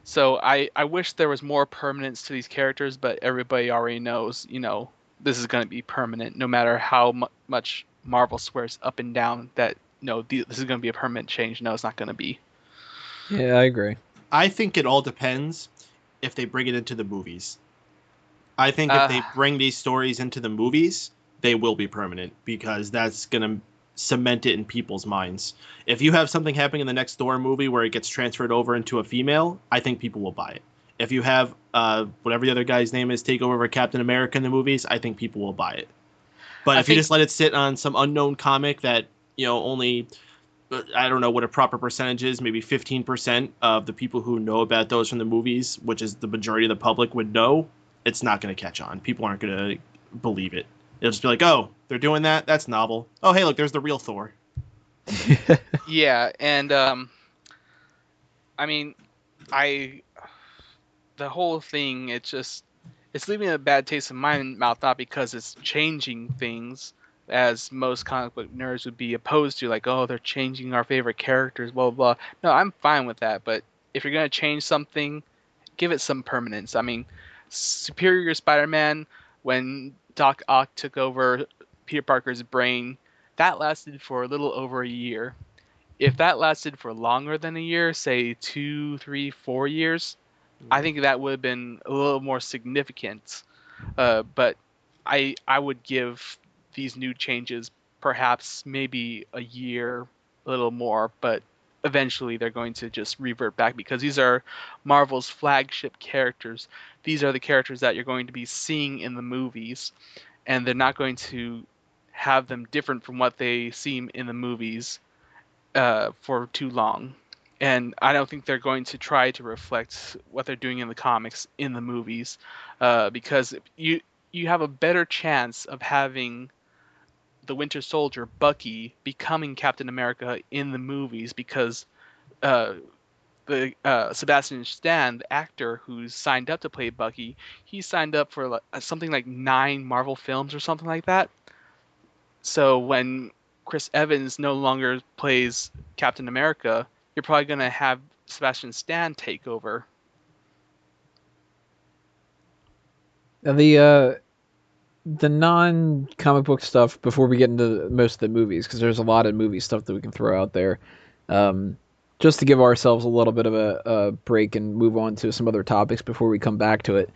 So I wish there was more permanence to these characters, but everybody already knows, this is gonna be permanent, no matter how much Marvel swears up and down that no, this is gonna be a permanent change. No, it's not gonna be. Yeah, I agree. I think it all depends if they bring it into the movies. I think if Uh, they bring these stories into the movies, they will be permanent because that's going to cement it in people's minds. If you have something happening in the next Thor movie where it gets transferred over into a female, I think people will buy it. If you have whatever the other guy's name is take over Captain America in the movies, I think people will buy it. But I if you think just let it sit on some unknown comic that, only, I don't know what a proper percentage is, maybe 15% of the people who know about those from the movies, which is the majority of the public, would know, it's not going to catch on. People aren't going to believe it. It'll just be like, oh, they're doing that? That's novel. Oh, hey, look, there's the real Thor. yeah, and I mean, I the whole thing, it's leaving a bad taste in my mouth, not because it's changing things, as most comic book nerds would be opposed to, like, oh, they're changing our favorite characters, blah blah blah. No, I'm fine with that, but if you're gonna change something, give it some permanence. I mean, Superior Spider-Man, when Doc Ock took over Peter Parker's brain, that lasted for a little over a year. If that lasted for longer than a year, say 2, 3, 4 years, I think that would have been a little more significant. But I would give these new changes perhaps maybe a year, a little more, but eventually they're going to just revert back because these are Marvel's flagship characters. These are the characters that you're going to be seeing in the movies, and they're not going to have them different from what they seem in the movies for too long. And I don't think they're going to try to reflect what they're doing in the comics in the movies, because you have a better chance of having the Winter Soldier Bucky becoming Captain America in the movies because uh, the Sebastian Stan, the actor who's signed up to play Bucky, he signed up for something like 9 Marvel films or something like that. So when Chris Evans no longer plays Captain America, you're probably going to have Sebastian Stan take over. Now, the non comic book stuff before we get into most of the movies, because there's a lot of movie stuff that we can throw out there. Um, just to give ourselves a little bit of a break and move on to some other topics before we come back to it.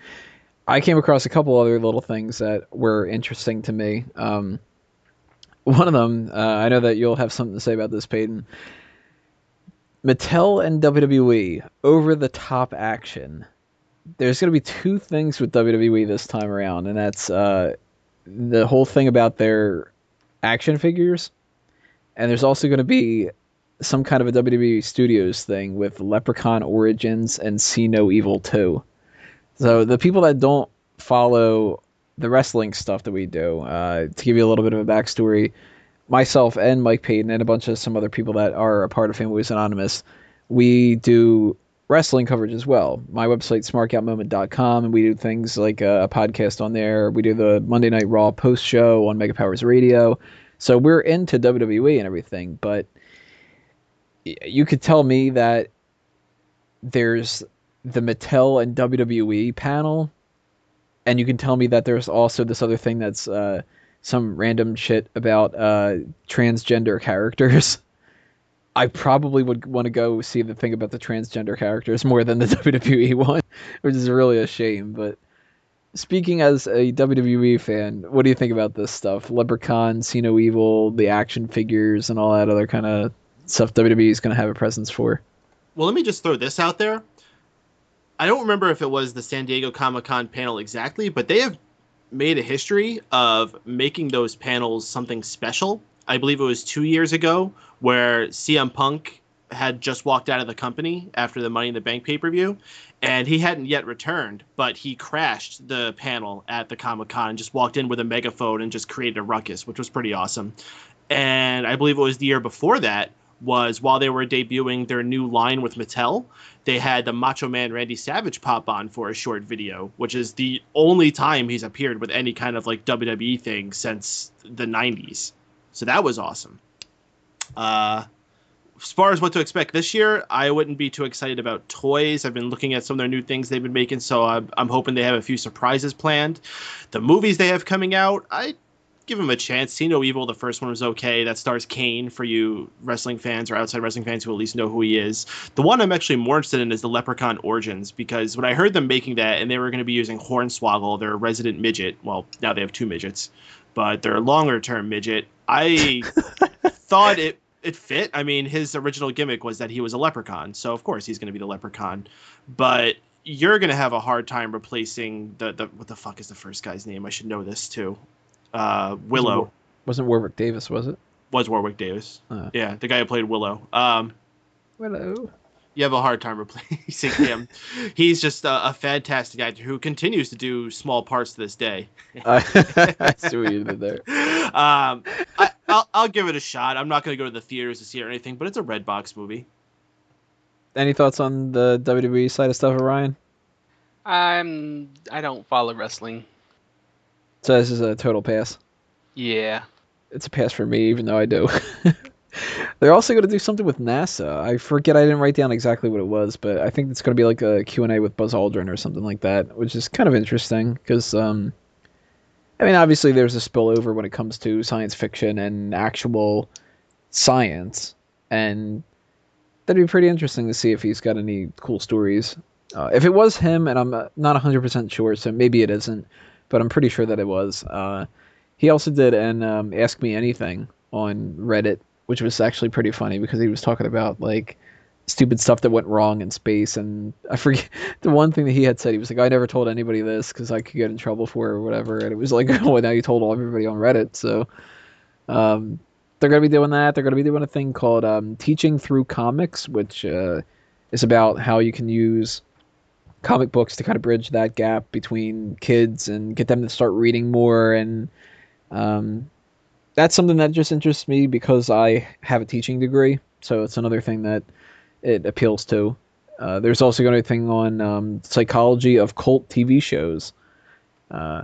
I came across a couple other little things that were interesting to me. One of them, I know that you'll have something to say about this, Peyton. Mattel and WWE over the top action. There's going to be two things with WWE this time around, and that's the whole thing about their action figures, and there's also going to be some kind of a WWE Studios thing with Leprechaun Origins and See No Evil 2. So the people that don't follow the wrestling stuff that we do, to give you a little bit of a backstory, myself and Mike Payton and a bunch of some other people that are a part of Fanboys Anonymous, we do wrestling coverage as well. My website, smarkoutmoment.com, and we do things like a podcast on there. We do the Monday Night Raw post show on Mega Powers Radio. So we're into WWE and everything, but you could tell me that there's the Mattel and WWE panel, and you can tell me that there's also this other thing that's some random shit about transgender characters. I probably would want to go see the thing about the transgender characters more than the WWE one, which is really a shame. But speaking as a WWE fan, what do you think about this stuff? Leprechaun, See No Evil, the action figures, and all that other kind of stuff WWE is going to have a presence for. Well, let me just throw this out there. I don't remember if it was the San Diego Comic-Con panel exactly, but they have made a history of making those panels something special. I believe it was 2 years ago where CM Punk had just walked out of the company after the Money in the Bank pay-per-view, and he hadn't yet returned, but he crashed the panel at the Comic-Con, just walked in with a megaphone and just created a ruckus, which was pretty awesome. And I believe it was the year before that was while they were debuting their new line with Mattel, they had the Macho Man Randy Savage pop on for a short video, which is the only time he's appeared with any kind of like WWE thing since the 90s. So that was awesome. As far as what to expect this year, I wouldn't be too excited about toys. I've been looking at some of their new things they've been making, so I'm hoping they have a few surprises planned. The movies they have coming out, I give them a chance. See No Evil, the first one was okay. That stars Kane for you wrestling fans or outside wrestling fans who at least know who he is. The one I'm actually more interested in is the Leprechaun Origins, because when I heard them making that and they were going to be using Hornswoggle, their resident midget, well, now they have 2 midgets, but their longer-term midget, I thought it fit. I mean, his original gimmick was that he was a leprechaun, so of course he's going to be the leprechaun. But you're gonna have a hard time replacing the what the fuck is the first guy's name? I should know this too. Willow Wasn't Warwick Davis, was it? was Warwick Davis. Uh, Yeah, the guy who played Willow. Hello. You have a hard time replacing him. He's just a fantastic actor who continues to do small parts to this day. I see what you did there. I'll give it a shot. I'm not going to go to the theaters to see it or anything, but it's a red box movie. Any thoughts on the WWE side of stuff, Ryan? I don't follow wrestling. So this is a total pass. Yeah. It's a pass for me, even though I do. They're also going to do something with NASA. I forget, I didn't write down exactly what it was, but I think it's going to be like a Q&A with Buzz Aldrin or something like that, which is kind of interesting because, I mean, obviously there's a spillover when it comes to science fiction and actual science, and that'd be pretty interesting to see if he's got any cool stories. If it was him, and I'm not 100% sure, so maybe it isn't, but I'm pretty sure that it was. He also did an Ask Me Anything on Reddit, which was actually pretty funny because he was talking about like stupid stuff that went wrong in space, and I forget the one thing that he had said. He was like, "I never told anybody this because I could get in trouble for it or whatever," and it was like, "Oh, now you told everybody on Reddit." So they're gonna be doing that. They're gonna be doing a thing called Teaching Through Comics, which is about how you can use comic books to kind of bridge that gap between kids and get them to start reading more. And um, that's something that just interests me because I have a teaching degree, so it's another thing that it appeals to. There's also going to be a thing on psychology of cult TV shows. Uh,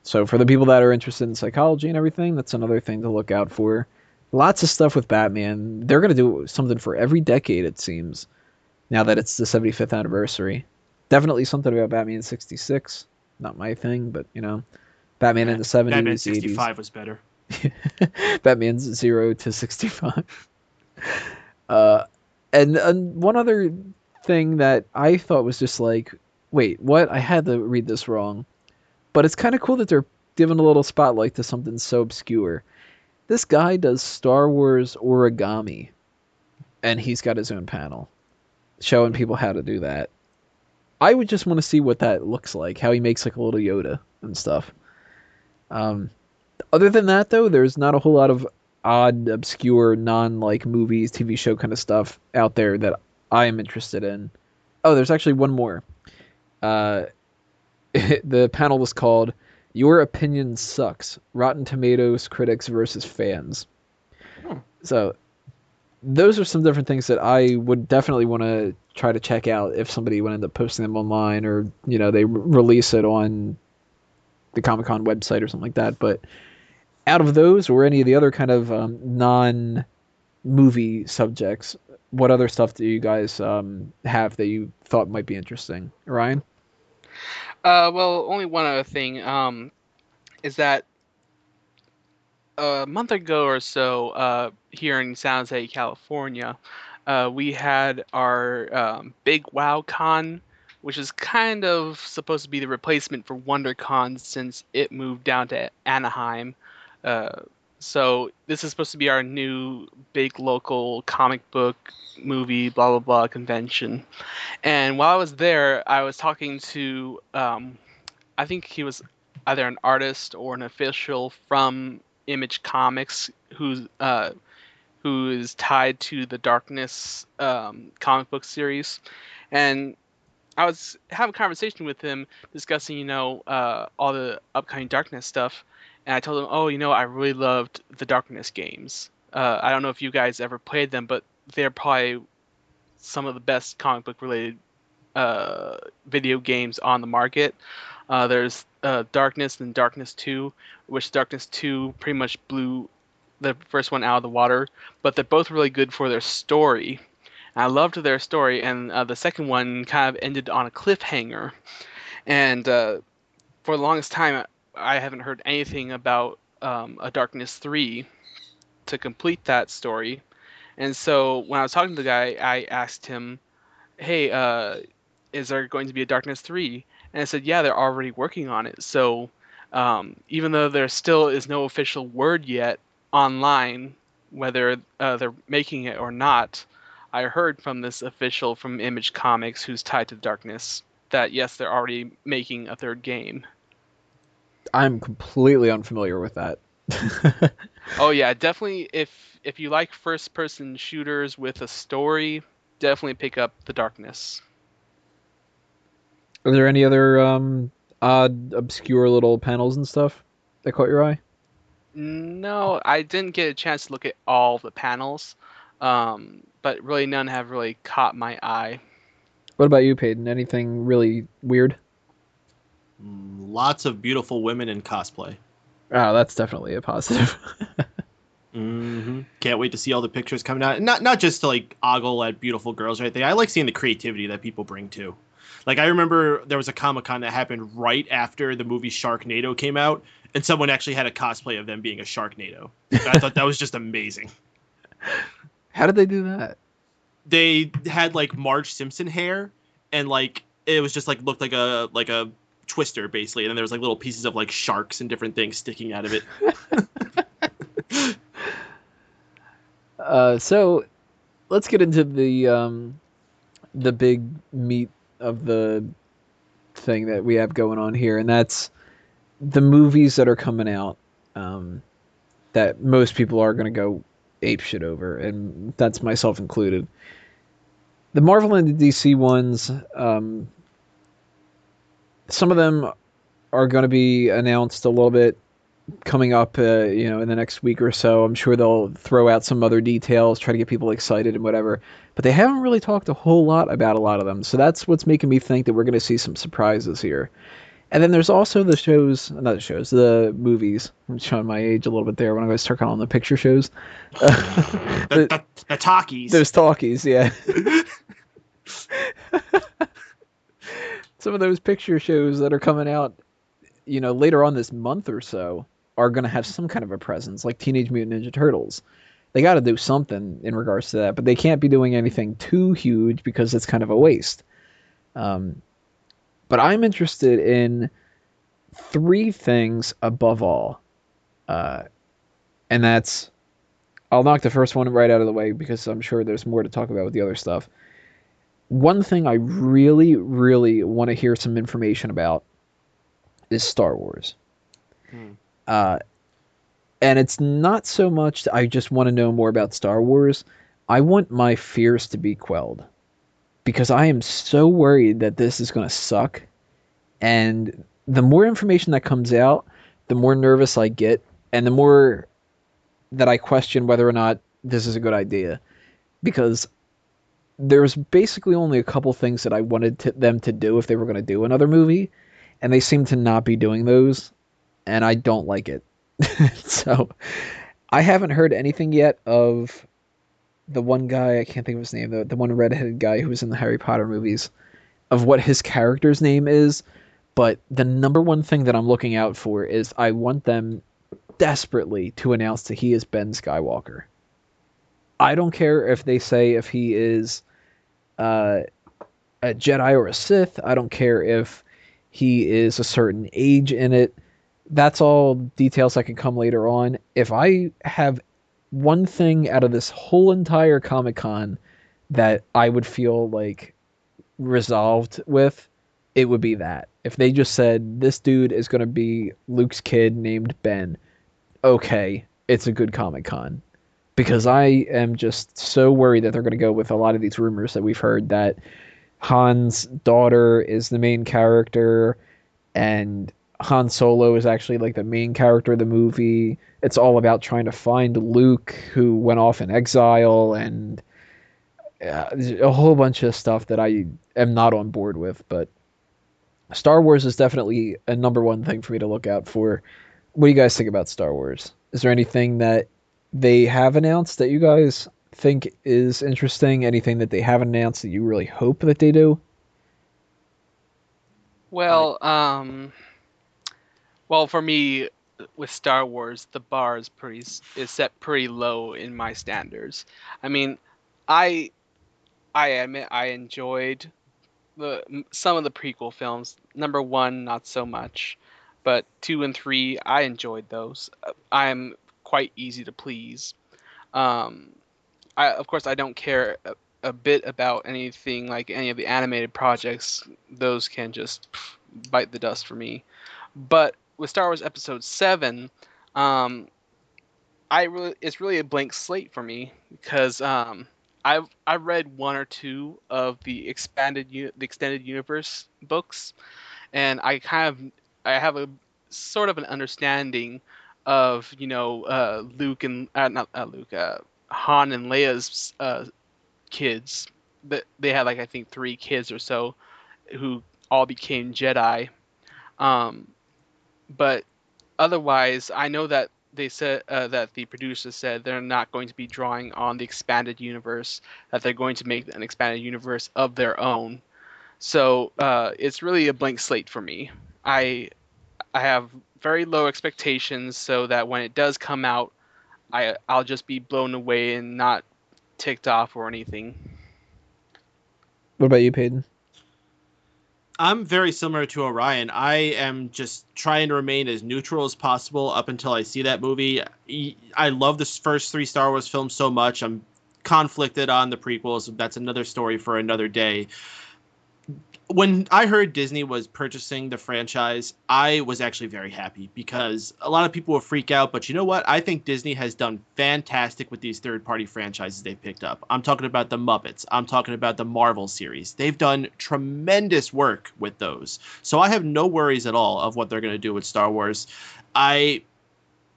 so for the people that are interested in psychology and everything, that's another thing to look out for. Lots of stuff with Batman. They're going to do something for every decade, it seems, now that it's the 75th anniversary. Definitely something about Batman 66. Not my thing, but, Batman in the 70s, Batman 80s. 65 was better. Batman's 0 to 65. Uh, and one other thing that I thought was just like, wait, what? I had to read this wrong. But it's kind of cool that they're giving a little spotlight to something so obscure. This guy does Star Wars origami, and he's got his own panel showing people how to do that. I would just want to see what that looks like, how he makes like a little Yoda and stuff. Um, Other than that, though, there's not a whole lot of odd, obscure, non-like movies, TV show kind of stuff out there that I am interested in. Oh, there's actually one more. Uh, the panel was called "Your Opinion Sucks: Rotten Tomatoes Critics versus Fans." Hmm. So those are some different things that I would definitely want to try to check out if somebody would end up posting them online, or they release it on the Comic Con website or something like that. But out of those or any of the other kind of non movie subjects, what other stuff do you guys have that you thought might be interesting, Ryan? Well, only one other thing. Is that a month ago or so, here in San Jose, California, we had our big WoW which is kind of supposed to be the replacement for WonderCon since it moved down to Anaheim. Uh, so this is supposed to be our new big local comic book movie blah blah blah convention. And while I was there, I was talking to I think he was either an artist or an official from Image Comics who is tied to the Darkness comic book series, and I was having a conversation with him discussing all the upcoming Darkness stuff, and I told him, oh, I really loved the Darkness games. I don't know if you guys ever played them, but they're probably some of the best comic book related video games on the market. There's Darkness and Darkness 2, which Darkness 2 pretty much blew the first one out of the water, but they're both really good for their story. And I loved their story, and the second one kind of ended on a cliffhanger. And for the longest time, I haven't heard anything about a Darkness 3 to complete that story. And so when I was talking to the guy, I asked him, hey, is there going to be a Darkness 3? And I said, yeah, they're already working on it. So even though there still is no official word yet online, whether they're making it or not, I heard from this official from Image Comics who's tied to Darkness. that yes, they're already making a third game. I'm completely unfamiliar with that. Oh yeah, definitely. If you like first-person shooters with a story, definitely pick up The Darkness. Are there any other odd, obscure little panels and stuff that caught your eye? No, I didn't get a chance to look at all the panels, but really none have really caught my eye. What about you, Peyton? Anything really weird? Lots of beautiful women in cosplay. Oh, that's definitely a positive. Can't wait to see all the pictures coming out. Not just to like ogle at beautiful girls or anything. I like seeing the creativity that people bring too. Like I remember there was a Comic-Con that happened right after the movie Sharknado came out, and someone actually had a cosplay of them being a Sharknado. I thought that was just amazing. How did they do that? They had like Marge Simpson hair, and like it was just like looked like a twister basically, and then there was like little pieces of like sharks and different things sticking out of it. So let's get into the big meat of the thing that we have going on here, and that's the movies that are coming out that most people are going to go ape shit over, and that's myself included. The Marvel and the DC ones, some of them are going to be announced a little bit coming up, in the next week or so. I'm sure they'll throw out some other details, try to get people excited and whatever. But they haven't really talked a whole lot about a lot of them. So that's what's making me think that we're going to see some surprises here. And then there's also the shows, not the shows, the movies. I'm showing my age a little bit there when I start calling them the picture shows. The talkies. Those talkies, yeah. Some of those picture shows that are coming out, later on this month or so are going to have some kind of a presence, like Teenage Mutant Ninja Turtles. They got to do something in regards to that, but they can't be doing anything too huge because it's kind of a waste. Um, but I'm interested in three things above all, uh, and that's I'll knock the first one right out of the way because I'm sure there's more to talk about with the other stuff. One thing I really, really want to hear some information about is Star Wars. Hmm. Uh, and it's not so much that I just want to know more about Star Wars. I want my fears to be quelled because I am so worried that this is going to suck. And the more information that comes out, the more nervous I get, and the more that I question whether or not this is a good idea. Because there's basically only a couple things that I wanted them to do if they were going to do another movie, and they seem to not be doing those, and I don't like it. So I haven't heard anything yet of the one guy, I can't think of his name, the one redheaded guy who was in the Harry Potter movies, of what his character's name is. But the number one thing that I'm looking out for is I want them desperately to announce that he is Ben Skywalker. I don't care if they say if he is uh, a Jedi or a Sith. I don't care if he is a certain age in it. That's all details that can come later on. If I have one thing out of this whole entire Comic Con that I would feel like resolved with, it would be that. If they just said, this dude is going to be Luke's kid named Ben, okay, it's a good Comic Con. Because I am just so worried that they're going to go with a lot of these rumors that we've heard that Han's daughter is the main character and Han Solo is actually like the main character of the movie. It's all about trying to find Luke who went off in exile and a whole bunch of stuff that I am not on board with. But Star Wars is definitely a number one thing for me to look out for. What do you guys think about Star Wars? Is there anything that they have announced that you guys think is interesting? Anything that they haven't announced that you really hope that they do? Well, for me, with Star Wars, the bar is set pretty low in my standards. I mean, I I admit I enjoyed some of the prequel films. Number one, not so much, but two and three, I enjoyed those. I'm quite easy to please. Um, of course, I don't care a bit about anything like any of the animated projects, those can just bite the dust for me. But with Star Wars Episode 7, um, it's really a blank slate for me because I've read one or two of the the extended universe books, and I have a sort of an understanding of Luke and not Luke Han and Leia's kids. That they had like I think three kids or so who all became Jedi. Um, but otherwise, I know that they said that the producers said they're not going to be drawing on the expanded universe, that they're going to make an expanded universe of their own. So it's really a blank slate for me. I have very low expectations, so that when it does come out, I'll just be blown away and not ticked off or anything. What about you, Peyton? I'm very similar to Orion. I am just trying to remain as neutral as possible up until I see that movie. I love the first three Star Wars films so much. I'm conflicted on the prequels. That's another story for another day. When I heard Disney was purchasing the franchise, I was actually very happy because a lot of people will freak out. But you know what? I think Disney has done fantastic with these third-party franchises they've picked up. I'm talking about the Muppets. I'm talking about the Marvel series. They've done tremendous work with those. So I have no worries at all of what they're going to do with Star Wars. I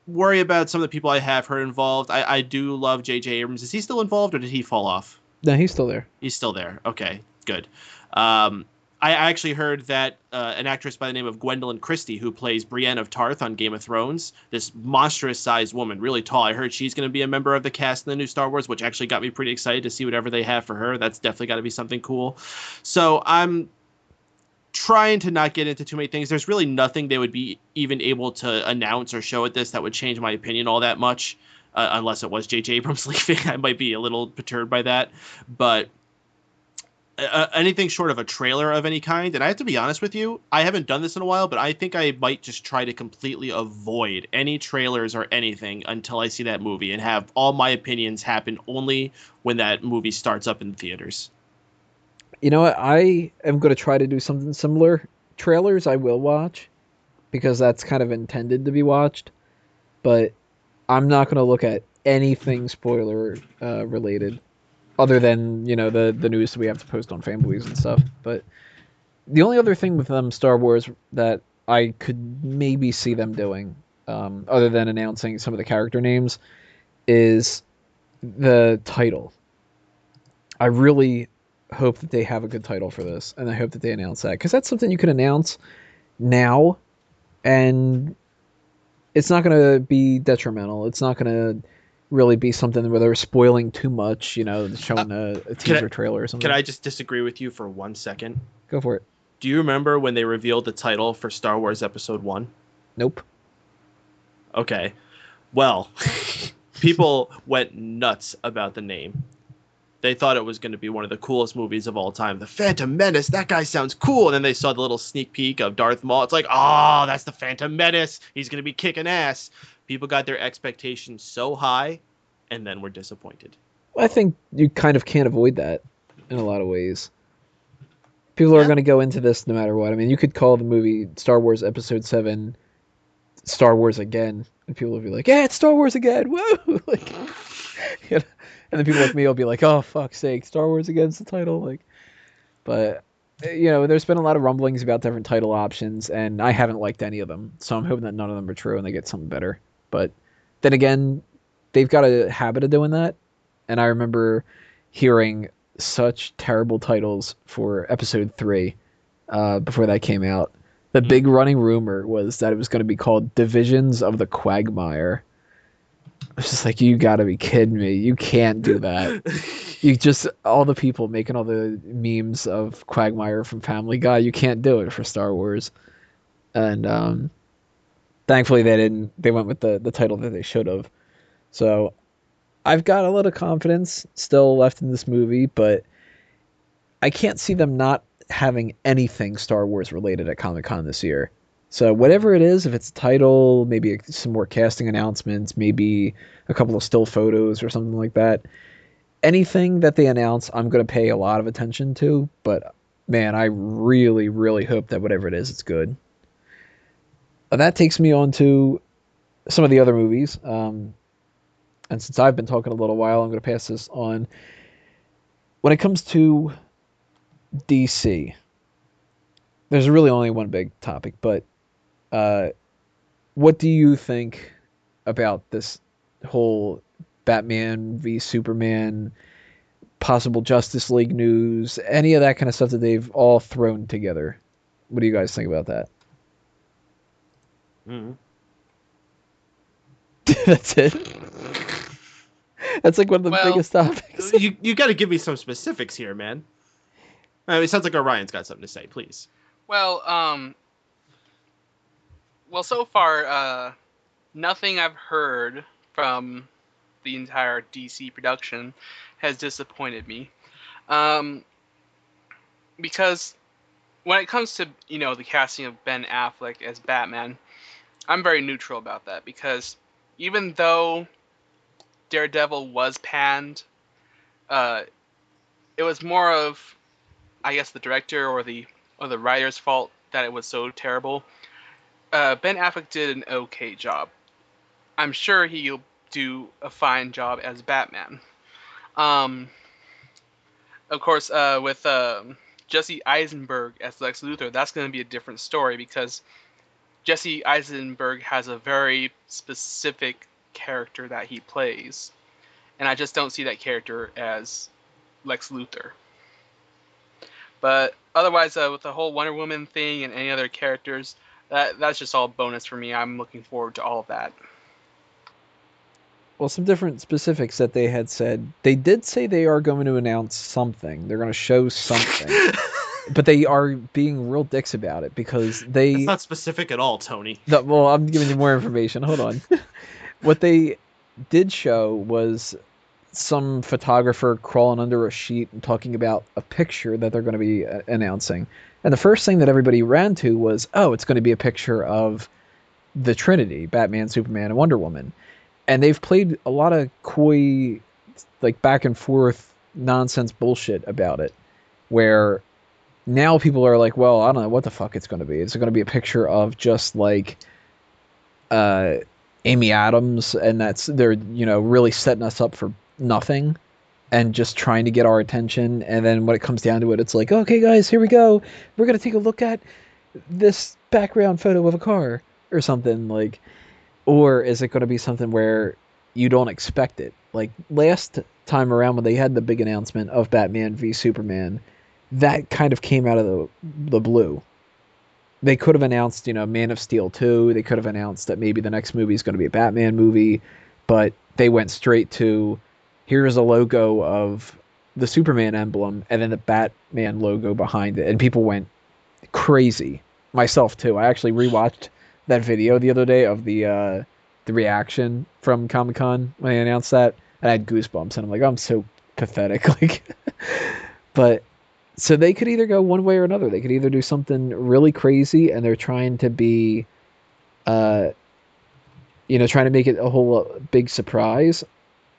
worry about some of the people I have heard involved. I do love J.J. Abrams. Is he still involved or did he fall off? No, he's still there. He's still there. Okay, good. I actually heard that an actress by the name of Gwendolyn Christie, who plays Brienne of Tarth on Game of Thrones, this monstrous-sized woman, really tall, I heard she's going to be a member of the cast in the new Star Wars, which actually got me pretty excited to see whatever they have for her. That's definitely got to be something cool. So I'm trying to not get into too many things. There's really nothing they would be even able to announce or show at this that would change my opinion all that much, unless it was J.J. Abrams leaving. I might be a little perturbed by that. But anything short of a trailer of any kind, and I have to be honest with you, I haven't done this in a while, but I think I might just try to completely avoid any trailers or anything until I see that movie and have all my opinions happen only when that movie starts up in theaters. You know what? I am going to try to do something similar. Trailers I will watch because that's kind of intended to be watched, but I'm not going to look at anything spoiler related other than, the news that we have to post on fanboys and stuff. But the only other thing with Star Wars that I could maybe see them doing, other than announcing some of the character names, is the title. I really hope that they have a good title for this, and I hope that they announce that, because that's something you can announce now, and it's not going to be detrimental. It's not going to really be something where they're spoiling too much, showing a teaser trailer or something. Can I just disagree with you for 1 second? Go for it. Do you remember when they revealed the title for Star Wars Episode 1? Nope. Okay. Well, people went nuts about the name. They thought it was going to be one of the coolest movies of all time. The Phantom Menace, that guy sounds cool. And then they saw the little sneak peek of Darth Maul. It's like, oh, that's the Phantom Menace. He's going to be kicking ass. People got their expectations so high and then were disappointed. I think you kind of can't avoid that in a lot of ways. People are going to go into this no matter what. I mean, you could call the movie Star Wars Episode 7 Star Wars Again, and people will be like, yeah, it's Star Wars again. Woo! Like, and then people like me will be like, oh, fuck's sake, Star Wars Again's the title. Like, but, there's been a lot of rumblings about different title options, and I haven't liked any of them. So I'm hoping that none of them are true and they get something better. But then again, they've got a habit of doing that. And I remember hearing such terrible titles for Episode 3 before that came out. The big running rumor was that it was going to be called Divisions of the Quagmire. I was just like, you gotta be kidding me. You can't do that. All the people making all the memes of Quagmire from Family Guy, you can't do it for Star Wars. And thankfully they went with the title that they should have. So I've got a lot of confidence still left in this movie, but I can't see them not having anything Star Wars related at Comic-Con this year. So whatever it is, if it's a title, maybe some more casting announcements, maybe a couple of still photos or something like that, anything that they announce, I'm going to pay a lot of attention to. But man, I really, really hope that whatever it is, it's good. That takes me on to some of the other movies. And since I've been talking a little while, I'm going to pass this on. When it comes to DC, there's really only one big topic, but uh, what do you think about this whole Batman v Superman, possible Justice League news, any of that kind of stuff that they've all thrown together? What do you guys think about that? Mhm. That's it. That's like one of the Well, biggest topics. You got to give me some specifics here, man. I mean, it sounds like Orion's got something to say. Please. well, so far, nothing I've heard from the entire DC production has disappointed me. Um, because when it comes to the casting of Ben Affleck as Batman, I'm very neutral about that because even though Daredevil was panned, uh, it was more of, I guess, the director or the writer's fault that it was so terrible. Ben Affleck did an okay job. I'm sure he'll do a fine job as Batman. Um, of course, with Jesse Eisenberg as Lex Luthor, that's going to be a different story because Jesse Eisenberg has a very specific character that he plays, and I just don't see that character as Lex Luthor. But otherwise, with the whole Wonder Woman thing and any other characters, that's just all bonus for me. I'm looking forward to all of that. Well, some different specifics that they had said. They did say they are going to announce something. They're going to show something. But they are being real dicks about it because That's not specific at all, Tony. well, I'm giving you more information. Hold on. What they did show was some photographer crawling under a sheet and talking about a picture that they're going to be announcing. And the first thing that everybody ran to was, oh, it's going to be a picture of the Trinity, Batman, Superman, and Wonder Woman. And they've played a lot of coy, like back and forth nonsense bullshit about it, where now people are like, well, I don't know what the fuck it's going to be. Is it going to be a picture of just like uh, Amy Adams, and that's they're really setting us up for nothing and just trying to get our attention. And then when it comes down to it, it's like, okay, guys, here we go. We're going to take a look at this background photo of a car or something like. Or is it going to be something where you don't expect it? Like last time around when they had the big announcement of Batman v Superman, that kind of came out of the blue. They could have announced, Man of Steel 2. They could have announced that maybe the next movie is going to be a Batman movie, but they went straight to here's a logo of the Superman emblem and then the Batman logo behind it, and people went crazy. Myself too. I actually rewatched that video the other day of the reaction from Comic Con when they announced that, and I had goosebumps, and I'm like, I'm so pathetic. Like, but so they could either go one way or another. They could either do something really crazy, and they're trying to be, uh, trying to make it a whole big surprise,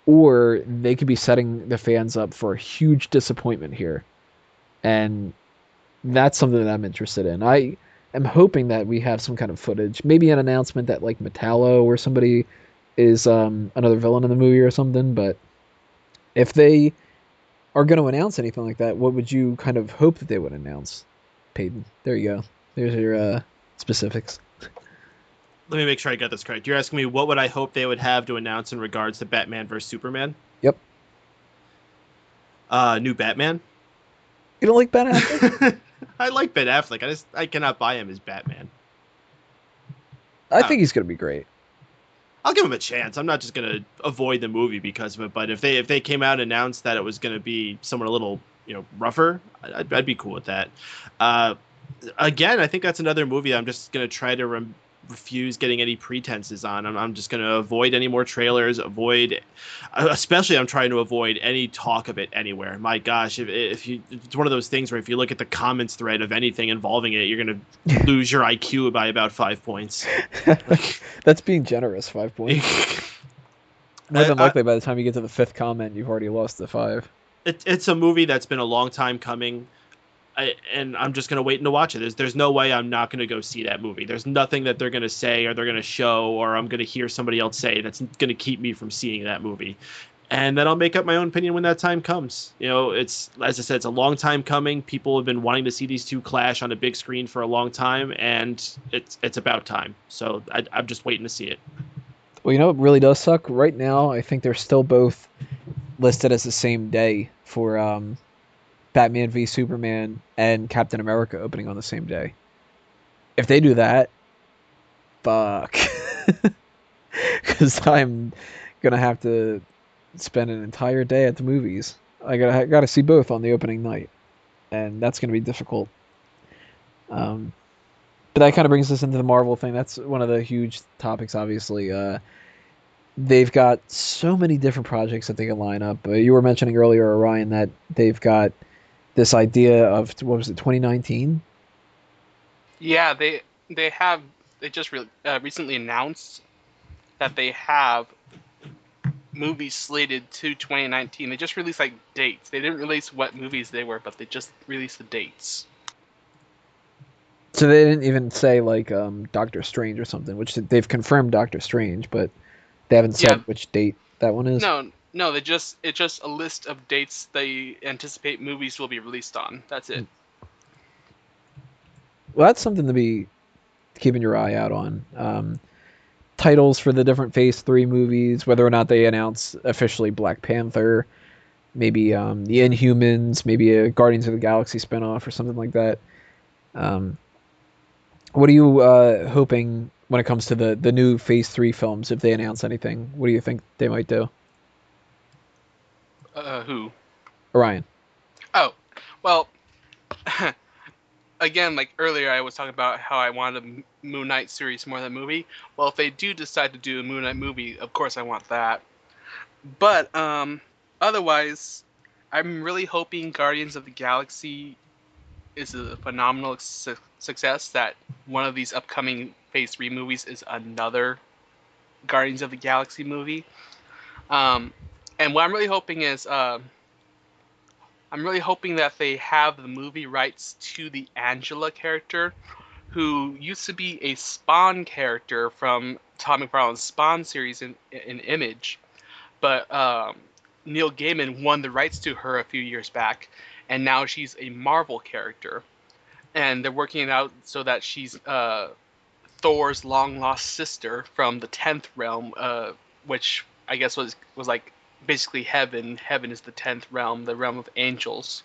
or they could be setting the fans up for a huge disappointment here, and that's something that I'm interested in. I am hoping that we have some kind of footage, maybe an announcement that like Metallo or somebody is another villain in the movie or something. But if they are going to announce anything like that, what would you kind of hope that they would announce? Peyton, there you go. There's your specifics. Let me make sure I got this correct. You're asking me what would I hope they would have to announce in regards to Batman versus Superman? Yep. New Batman. You don't like Ben Affleck? I like Ben Affleck. I cannot buy him as Batman. I think he's going to be great. I'll give him a chance. I'm not just gonna avoid the movie because of it. But if they came out and announced that it was gonna be someone a little rougher, I'd be cool with that. Again, I think that's another movie I'm just gonna try to refuse getting any pretenses on. I'm just gonna avoid any more trailers. Especially I'm trying to avoid any talk of it anywhere. My gosh, if it's one of those things where if you look at the comments thread of anything involving it, you're gonna lose your IQ by about 5 points. That's being generous. 5 points. More than likely, by the time you get to the fifth comment, you've already lost the five. It's a movie that's been a long time coming. And I'm just gonna wait to watch it. There's no way I'm not gonna go see that movie. There's nothing that they're gonna say or they're gonna show or I'm gonna hear somebody else say that's gonna keep me from seeing that movie. And then I'll make up my own opinion when that time comes. It's, as I said, it's a long time coming. People have been wanting to see these two clash on a big screen for a long time, and it's about time. So I'm just waiting to see it. Well, it really does suck. Right now, I think they're still both listed as the same day for Batman v Superman and Captain America opening on the same day. If they do that, fuck. Because I'm gonna have to spend an entire day at the movies. I gotta see both on the opening night, and that's gonna be difficult. But that kind of brings us into the Marvel thing. That's one of the huge topics, obviously. They've got so many different projects that they can line up. You were mentioning earlier, Orion, that they've got this idea of, what was it, 2019? Yeah, they just recently announced that they have movies slated to 2019. They just released like dates. They didn't release what movies they were, but they just released the dates. So they didn't even say like Doctor Strange or something, which they've confirmed Doctor Strange, but they haven't said which date that one is. No, it's just a list of dates they anticipate movies will be released on. That's it. Well, that's something to be keeping your eye out on. Titles for the different Phase 3 movies, whether or not they announce officially Black Panther, maybe the Inhumans, maybe a Guardians of the Galaxy spinoff or something like that. What are you hoping when it comes to the new Phase 3 films, if they announce anything? What do you think they might do? Who? Orion. Oh, well, again, like earlier, I was talking about how I wanted a Moon Knight series more than a movie. Well, if they do decide to do a Moon Knight movie, of course I want that. But otherwise, I'm really hoping Guardians of the Galaxy is a phenomenal success. That one of these upcoming Phase 3 movies is another Guardians of the Galaxy movie. And what I'm really hoping is, I'm really hoping that they have the movie rights to the Angela character, who used to be a Spawn character from Todd McFarlane's Spawn series in Image, but Neil Gaiman won the rights to her a few years back, and now she's a Marvel character, and they're working it out so that she's Thor's long lost sister from the 10th realm, which I guess was like basically heaven. Heaven is the 10th realm, the realm of angels.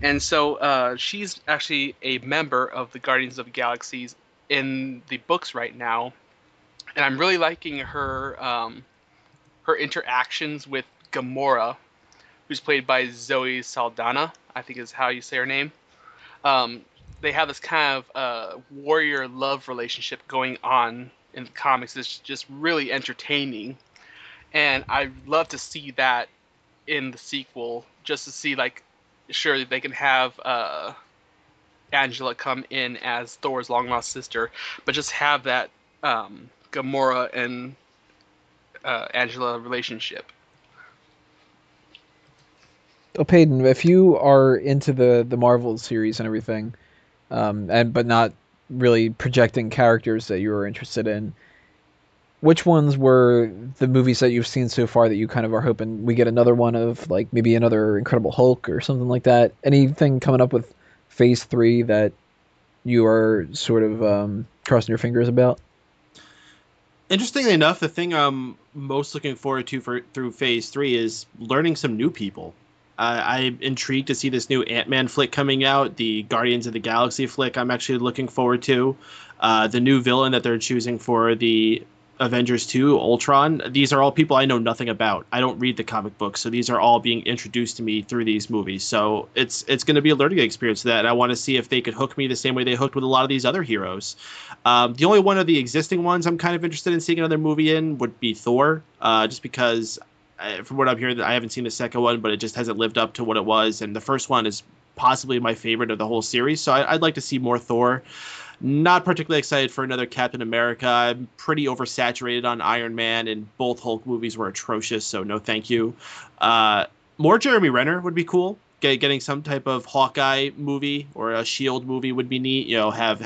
And so she's actually a member of the Guardians of the Galaxies in the books right now, and I'm really liking her her interactions with Gamora, who's played by Zoe Saldana, I think is how you say her name. They have this kind of warrior love relationship going on in the comics. It's just really entertaining, and I'd love to see that in the sequel, just to see, like, sure, they can have Angela come in as Thor's long lost sister, but just have that Gamora and Angela relationship. Well, Peyton, if you are into the Marvel series and everything, but not really projecting characters that you were interested in, which ones were the movies that you've seen so far that you kind of are hoping we get another one of, like maybe another Incredible Hulk or something like that? Anything coming up with Phase 3 that you are sort of crossing your fingers about? Interestingly enough, the thing I'm most looking forward to through Phase 3 is learning some new people. I'm intrigued to see this new Ant-Man flick coming out, the Guardians of the Galaxy flick I'm actually looking forward to, the new villain that they're choosing for the Avengers 2, Ultron. These are all people I know nothing about. I don't read the comic books, so these are all being introduced to me through these movies. So it's going to be a learning experience for that, and I want to see if they could hook me the same way they hooked with a lot of these other heroes. The only one of the existing ones I'm kind of interested in seeing another movie in would be Thor, just because from what I'm hearing, I haven't seen the second one, but it just hasn't lived up to what it was, and the first one is possibly my favorite of the whole series, so I'd like to see more Thor. Not particularly excited for another Captain America. I'm pretty oversaturated on Iron Man, and both Hulk movies were atrocious, so no thank you. Uh, More Jeremy Renner would be cool. Getting some type of Hawkeye movie or a Shield movie would be neat. Have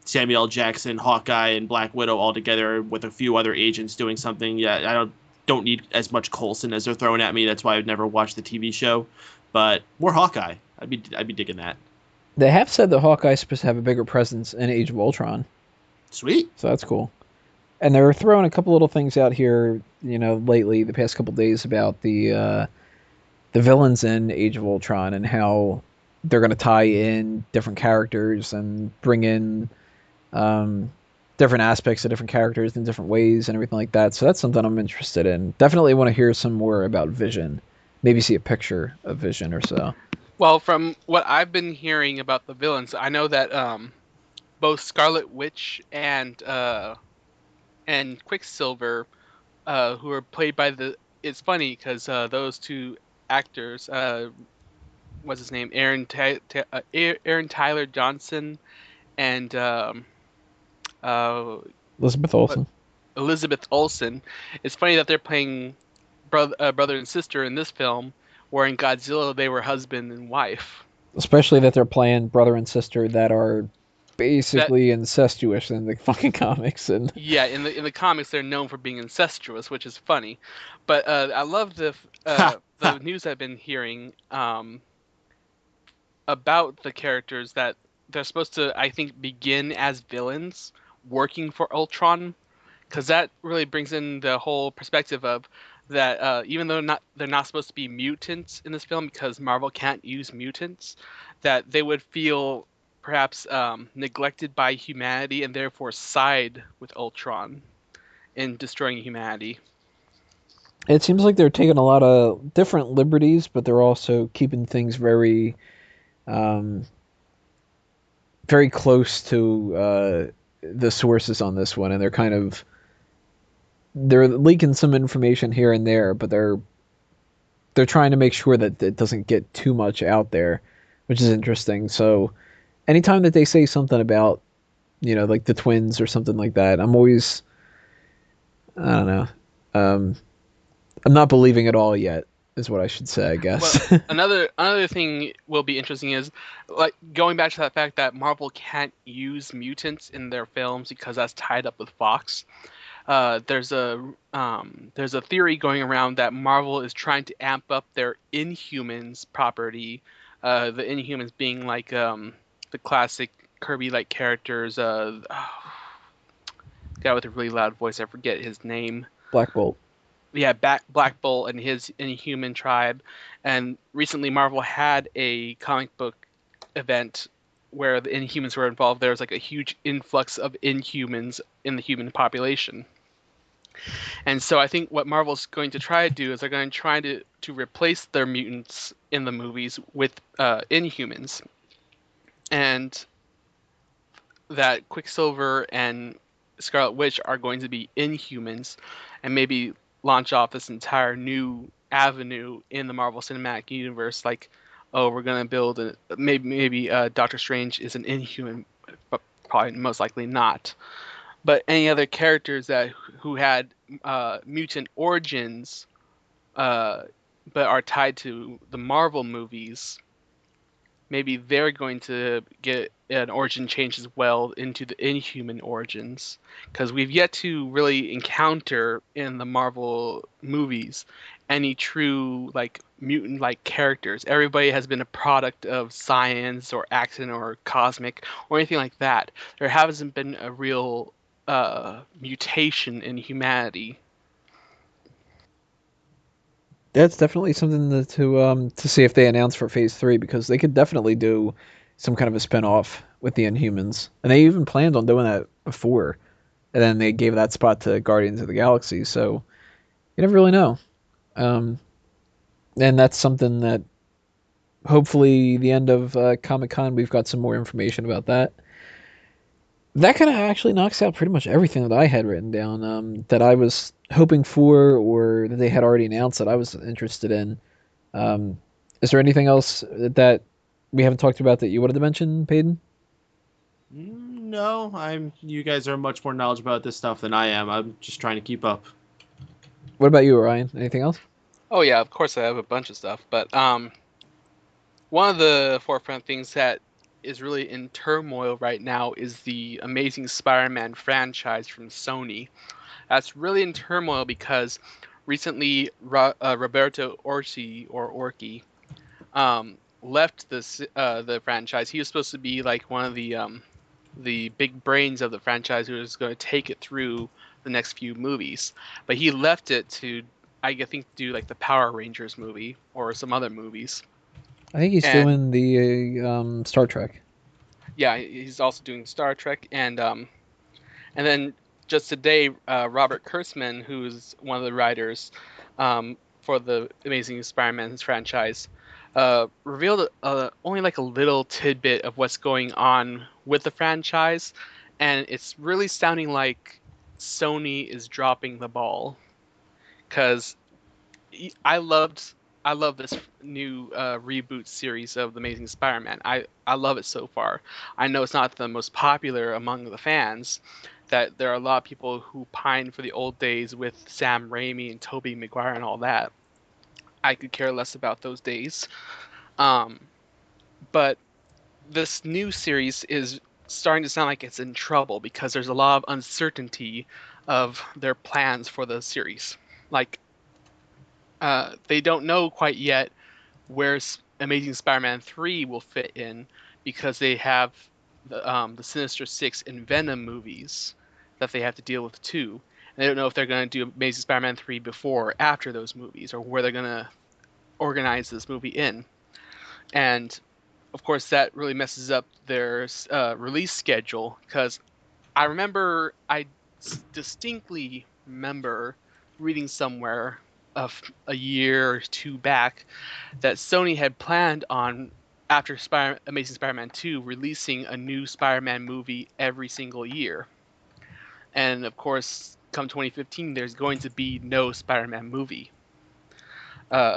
Samuel L. Jackson, Hawkeye, and Black Widow all together with a few other agents doing something. Yeah, I don't need as much Coulson as they're throwing at me. That's why I've never watched the TV show. But more Hawkeye. I'd be digging that. They have said that Hawkeye's supposed to have a bigger presence in Age of Ultron, Sweet. so that's cool. And they're throwing a couple little things out here, lately, the past couple days about the villains in Age of Ultron and how they're going to tie in different characters and bring in um, different aspects of different characters in different ways and everything like that. So that's something I'm interested in. Definitely want to hear some more about Vision. Maybe see a picture of Vision or so. Well, from what I've been hearing about the villains, I know that both Scarlet Witch and Quicksilver, who are played by the. It's funny because those two actors, what's his name, Aaron Tyler Johnson and uh, Elizabeth what Olsen. Elizabeth Olsen. It's funny that they're playing brother and sister in this film, where in Godzilla they were husband and wife. Especially that they're playing brother and sister that are That basically incestuous in the fucking comics. And Yeah, in the comics they're known for being incestuous, which is funny. But I love Ha the ha. news I've been hearing about the characters that they're supposed to, I think, begin as villains working for Ultron, because that really brings in the whole perspective of that even though they're not supposed to be mutants in this film because Marvel can't use mutants, that they would feel perhaps neglected by humanity and therefore side with Ultron in destroying humanity. it seems like they're taking a lot of different liberties, but they're also keeping things very, um, very close to the sources on this one, and they're leaking some information here and there, but they're trying to make sure that it doesn't get too much out there, which is interesting. So anytime that they say something about like the twins or something like that, I'm always, I don't know, um, I'm not believing it all yet, is what I should say, I Well, guess. another thing will be interesting is like going back to that fact that Marvel can't use mutants in their films because that's tied up with Fox. There's a theory going around that Marvel is trying to amp up their Inhumans property. The Inhumans being like the classic Kirby-like characters. Guy with a really loud voice, I forget his name. Black Bolt. Yeah, Black Bolt and his Inhuman tribe. And recently, Marvel had a comic book event where the Inhumans were involved. There was like a huge influx of Inhumans in the human population. And so I think what Marvel's going to try to do is they're going to try to replace their mutants in the movies with Inhumans, and that Quicksilver and Scarlet Witch are going to be Inhumans, and maybe launch off this entire new avenue in the Marvel Cinematic Universe. Like, oh, we're going to build maybe Doctor Strange is an Inhuman, but probably most likely not. But any other characters that who had mutant origins, uh, but are tied to the Marvel movies, maybe they're going to get an origin change as well into the Inhuman origins, because we've yet to really encounter in the Marvel movies any true like mutant like characters. Everybody has been a product of science or accident or cosmic or anything like that. There hasn't been a real mutation in humanity. That's definitely something to see if they announce for Phase 3, because they could definitely do some kind of a spin-off with the Inhumans, and they even planned on doing that before, and then they gave that spot to Guardians of the Galaxy. So you never really know. Um, and that's something that hopefully the end of Comic Con we've got some more information about that. That kind of actually knocks out pretty much everything that I had written down, that I was hoping for or that they had already announced that I was interested in. Um, is there anything else that we haven't talked about that you wanted to mention, Peyton? No, I'm. You guys are much more knowledgeable about this stuff than I am. I'm just trying to keep up. What about you, Ryan? Anything else? Oh yeah, of course I have a bunch of stuff, but one of the forefront things that is really in turmoil right now is the Amazing Spider-Man franchise from Sony. That's really in turmoil because recently Roberto Orci or Orci left the franchise. He was supposed to be like one of the big brains of the franchise who was going to take it through the next few movies, but he left it to I think do like the Power Rangers movie or some other movies. I think he's And doing the Star Trek. yeah, he's also doing Star Trek, and then just today, Robert Kurtzman, who's one of the writers for the Amazing Spider-Man franchise, revealed only like a little tidbit of what's going on with the franchise, and it's really sounding like Sony is dropping the ball because I loved I love this new reboot series of the Amazing Spider-Man. I love it so far. I know it's not the most popular among the fans. That there are a lot of people who pine for the old days with Sam Raimi and Tobey Maguire and all that. I could care less about those days. Um, but this new series is starting to sound like it's in trouble because there's a lot of uncertainty of their plans for the series. Like they don't know quite yet where Amazing Spider-Man 3 will fit in because they have the Sinister Six and Venom movies that they have to deal with too. And they don't know if they're going to do Amazing Spider-Man 3 before or after those movies or where they're going to organize this movie in. And of course, that really messes up their release schedule because I distinctly remember reading somewhere a year or two back that Sony had planned on after Amazing Spider-Man 2 releasing a new Spider-Man movie every single year. And of course, come 2015, there's going to be no Spider-Man movie.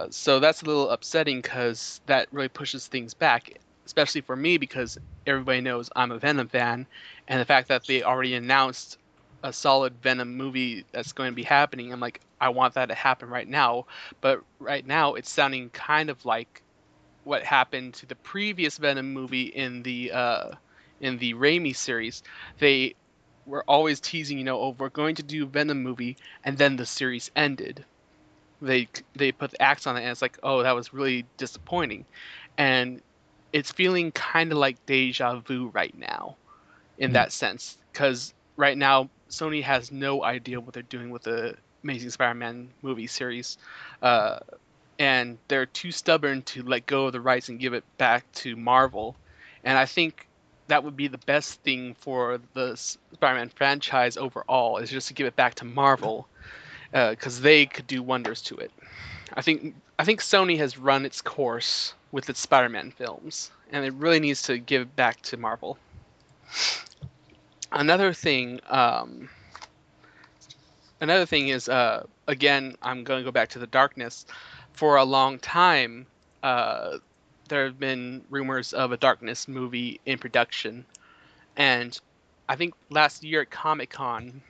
So that's a little upsetting because that really pushes things back, especially for me because everybody knows I'm a Venom fan, and the fact that they already announced a solid Venom movie that's going to be happening, I'm like, I want that to happen right now. But right now, it's sounding kind of like what happened to the previous Venom movie in the Raimi series. They were always teasing, oh, we're going to do a Venom movie, and then the series ended. They put the axe on it, and it's like, oh, that was really disappointing, and it's feeling kind of like deja vu right now, in Hmm. that sense, because right now Sony has no idea what they're doing with the Amazing Spider-Man movie series. Uh, and they're too stubborn to let go of the rights and give it back to Marvel. And I think that would be the best thing for the Spider-Man franchise overall is just to give it back to Marvel because they could do wonders to it. I think Sony has run its course with its Spider-Man films, and it really needs to give it back to Marvel. Another thing, another thing is again, I'm going to go back to the darkness. For a long time, uh, there have been rumors of a darkness movie in production, and I think last year at Comic-Con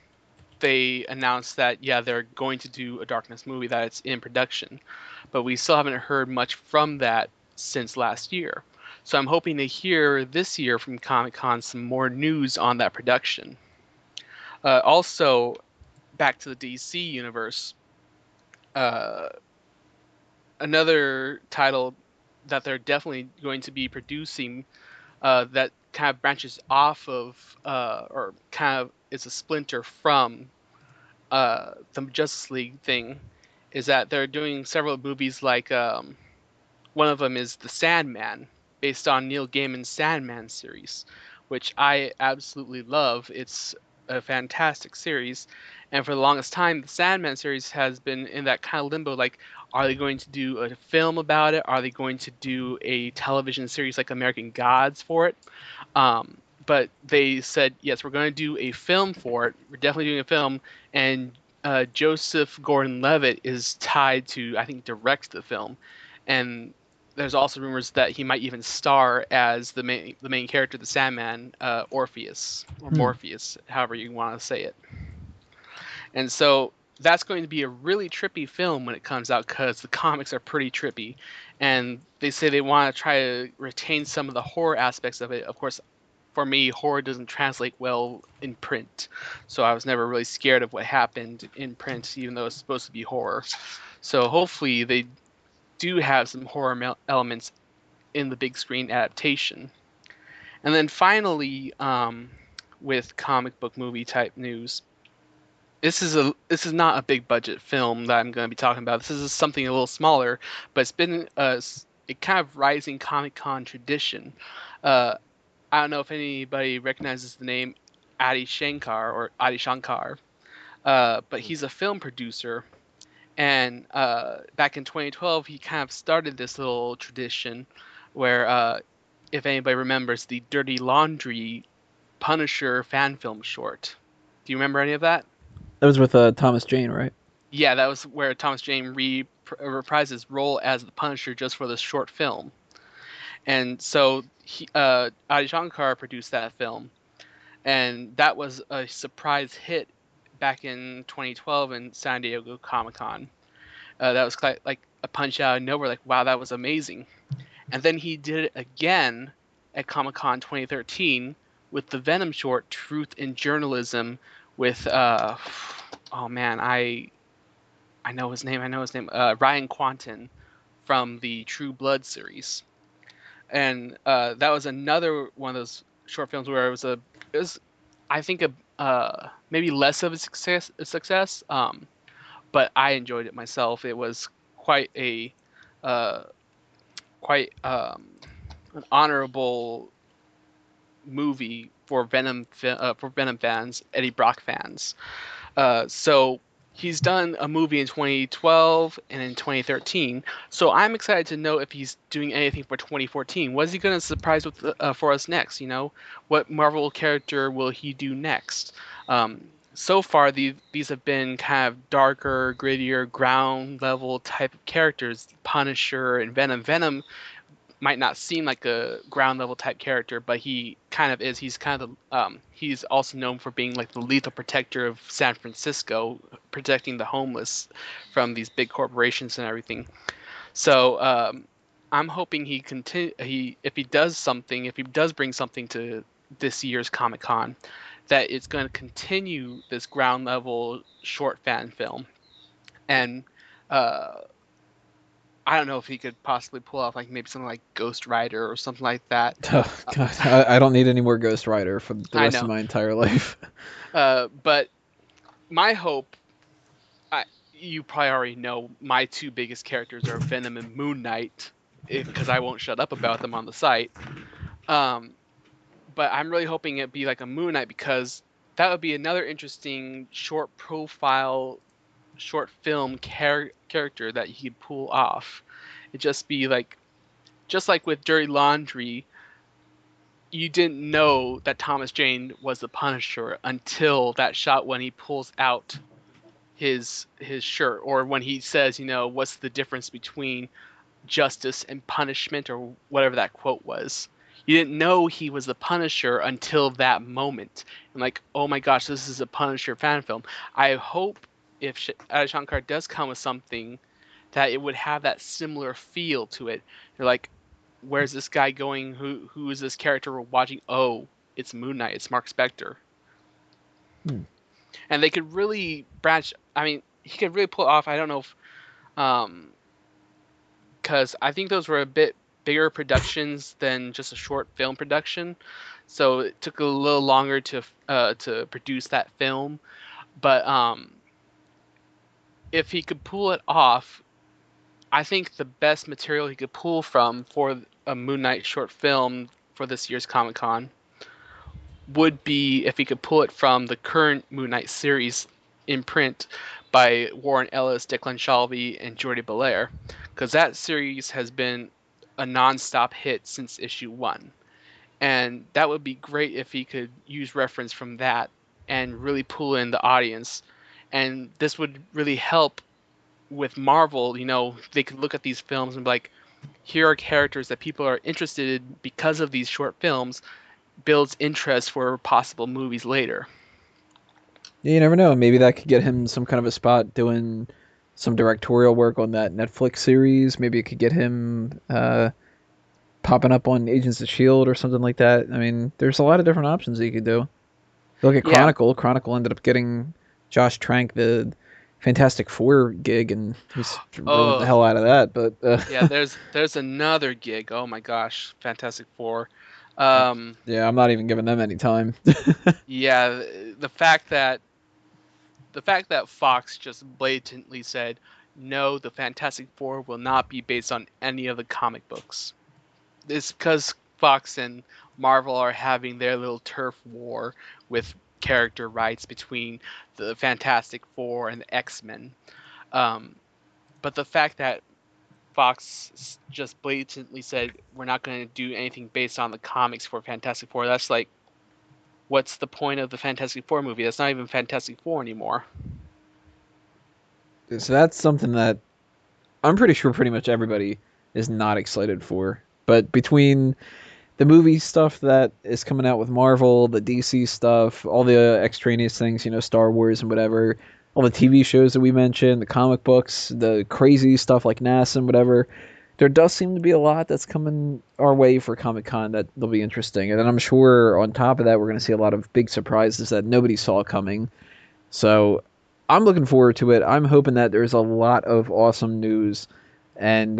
they announced that yeah, they're going to do a darkness movie, that it's in production, but we still haven't heard much from that since last year. So I'm hoping to hear this year from Comic-Con some more news on that production. Also, back to the DC universe, uh, another title that they're definitely going to be producing that kind of branches off of or kind of is a splinter from the Justice League thing is that they're doing several movies like one of them is The Sandman, based on Neil Gaiman's Sandman series, which I absolutely love. It's a fantastic series, and for the longest time, the Sandman series has been in that kind of limbo. Like, are they going to do a film about it? Are they going to do a television series like American Gods for it? But they said, yes, we're going to do a film for it. We're definitely doing a film, and Joseph Gordon-Levitt is tied to, I think, direct the film, and there's also rumors that he might even star as the main character, the Sandman, Orpheus or Morpheus, however you want to say it. And so that's going to be a really trippy film when it comes out because the comics are pretty trippy, and they say they want to try to retain some of the horror aspects of it. Of course, for me, horror doesn't translate well in print, so I was never really scared of what happened in print, even though it's supposed to be horror. So hopefully they do have some horror elements in the big screen adaptation. And then finally, with comic book movie type news, this is not a big budget film that I'm going to be talking about. This is something a little smaller, but it's been a kind of rising Comic Con tradition. I don't know if anybody recognizes the name Adi Shankar, but he's a film producer. And back in 2012, he kind of started this little tradition where, if anybody remembers, the Dirty Laundry Punisher fan film short. Do you remember any of that? That was with Thomas Jane, right? Yeah, that was where Thomas Jane reprised his role as the Punisher just for this short film. And so Adi Shankar produced that film, and that was a surprise hit back in 2012 in San Diego Comic-Con. That was like a punch out of nowhere, like, wow, that was amazing. And then he did it again at Comic-Con 2013 with the Venom short Truth in Journalism with oh man, I know his name. Ryan Quanten from the True Blood series, and that was another one of those short films where it was I think maybe less of a success, but I enjoyed it myself. It was quite uh, an honorable movie for Venom fans, Eddie Brock fans. So he's done a movie in 2012 and in 2013. So I'm excited to know if he's doing anything for 2014. What is he going to surprise with for us next? You know, what Marvel character will he do next? So far, these have been kind of darker, grittier, ground level type of characters. Punisher and Venom. Venom might not seem like a ground level type character, but he kind of is. He's kind of he's also known for being like the lethal protector of San Francisco, protecting the homeless from these big corporations and everything. So I'm hoping he continue. If he does bring something to this year's Comic Con, that it's going to continue this ground level short fan film, and I don't know if he could possibly pull off like maybe something like Ghost Rider or something like that. Oh God, I don't need any more Ghost Rider for the I rest of know, my entire life. but my hope, you probably already know, my two biggest characters are Venom and Moon Knight, because I won't shut up about them on the site. But I'm really hoping it'd be like a Moon Knight because that would be another interesting short profile, short film character that he could pull off. It'd just be like, just like with Dirty Laundry, you didn't know that Thomas Jane was the Punisher until that shot when he pulls out his shirt, or when he says, you know, what's the difference between justice and punishment, or whatever that quote was. You didn't know he was the Punisher until that moment. And like, oh my gosh, this is a Punisher fan film. I hope if Adi Shankar does come with something, that it would have that similar feel to it. You're like, where's this guy going? Who is this character we're watching? Oh, it's Moon Knight. It's Mark Spector. And they could really branch. I mean, he could really pull off. I don't know if, because I think those were a bit bigger productions than just a short film production, so it took a little longer to produce that film. But if he could pull it off, I think the best material he could pull from for a Moon Knight short film for this year's Comic Con would be if he could pull it from the current Moon Knight series in print by Warren Ellis, Declan Shalvey, and Jordi Belair, because that series has been a non-stop hit since issue 1. And that would be great if he could use reference from that and really pull in the audience. And this would really help with Marvel. You know, they could look at these films and be like, here are characters that people are interested in because of these short films, builds interest for possible movies later. You never know. Maybe that could get him some kind of a spot doing some directorial work on that Netflix series. Maybe it could get him popping up on Agents of Shield or something like that. I mean, there's a lot of different options that you could do. Look at Yeah, Chronicle. Chronicle ended up getting Josh Trank the Fantastic Four gig, and he's ruined the oh hell out of that. But yeah, there's another gig. Oh my gosh, Fantastic Four. Um, yeah, I'm not even giving them any time. yeah, the fact that Fox just blatantly said no, the Fantastic Four will not be based on any of the comic books. It's because Fox and Marvel are having their little turf war with character rights between the Fantastic Four and the X-Men. Um, but the fact that Fox just blatantly said we're not going to do anything based on the comics for Fantastic Four, that's like, what's the point of the Fantastic Four movie? That's not even Fantastic Four anymore. So that's something that I'm pretty sure pretty much everybody is not excited for. But between the movie stuff that is coming out with Marvel, the DC stuff, all the extraneous things, Star Wars and whatever, all the TV shows that we mentioned, the comic books, the crazy stuff like NASA and whatever, there does seem to be a lot that's coming our way for Comic Con that will be interesting. And then I'm sure on top of that, we're going to see a lot of big surprises that nobody saw coming. So I'm looking forward to it. I'm hoping that there's a lot of awesome news. And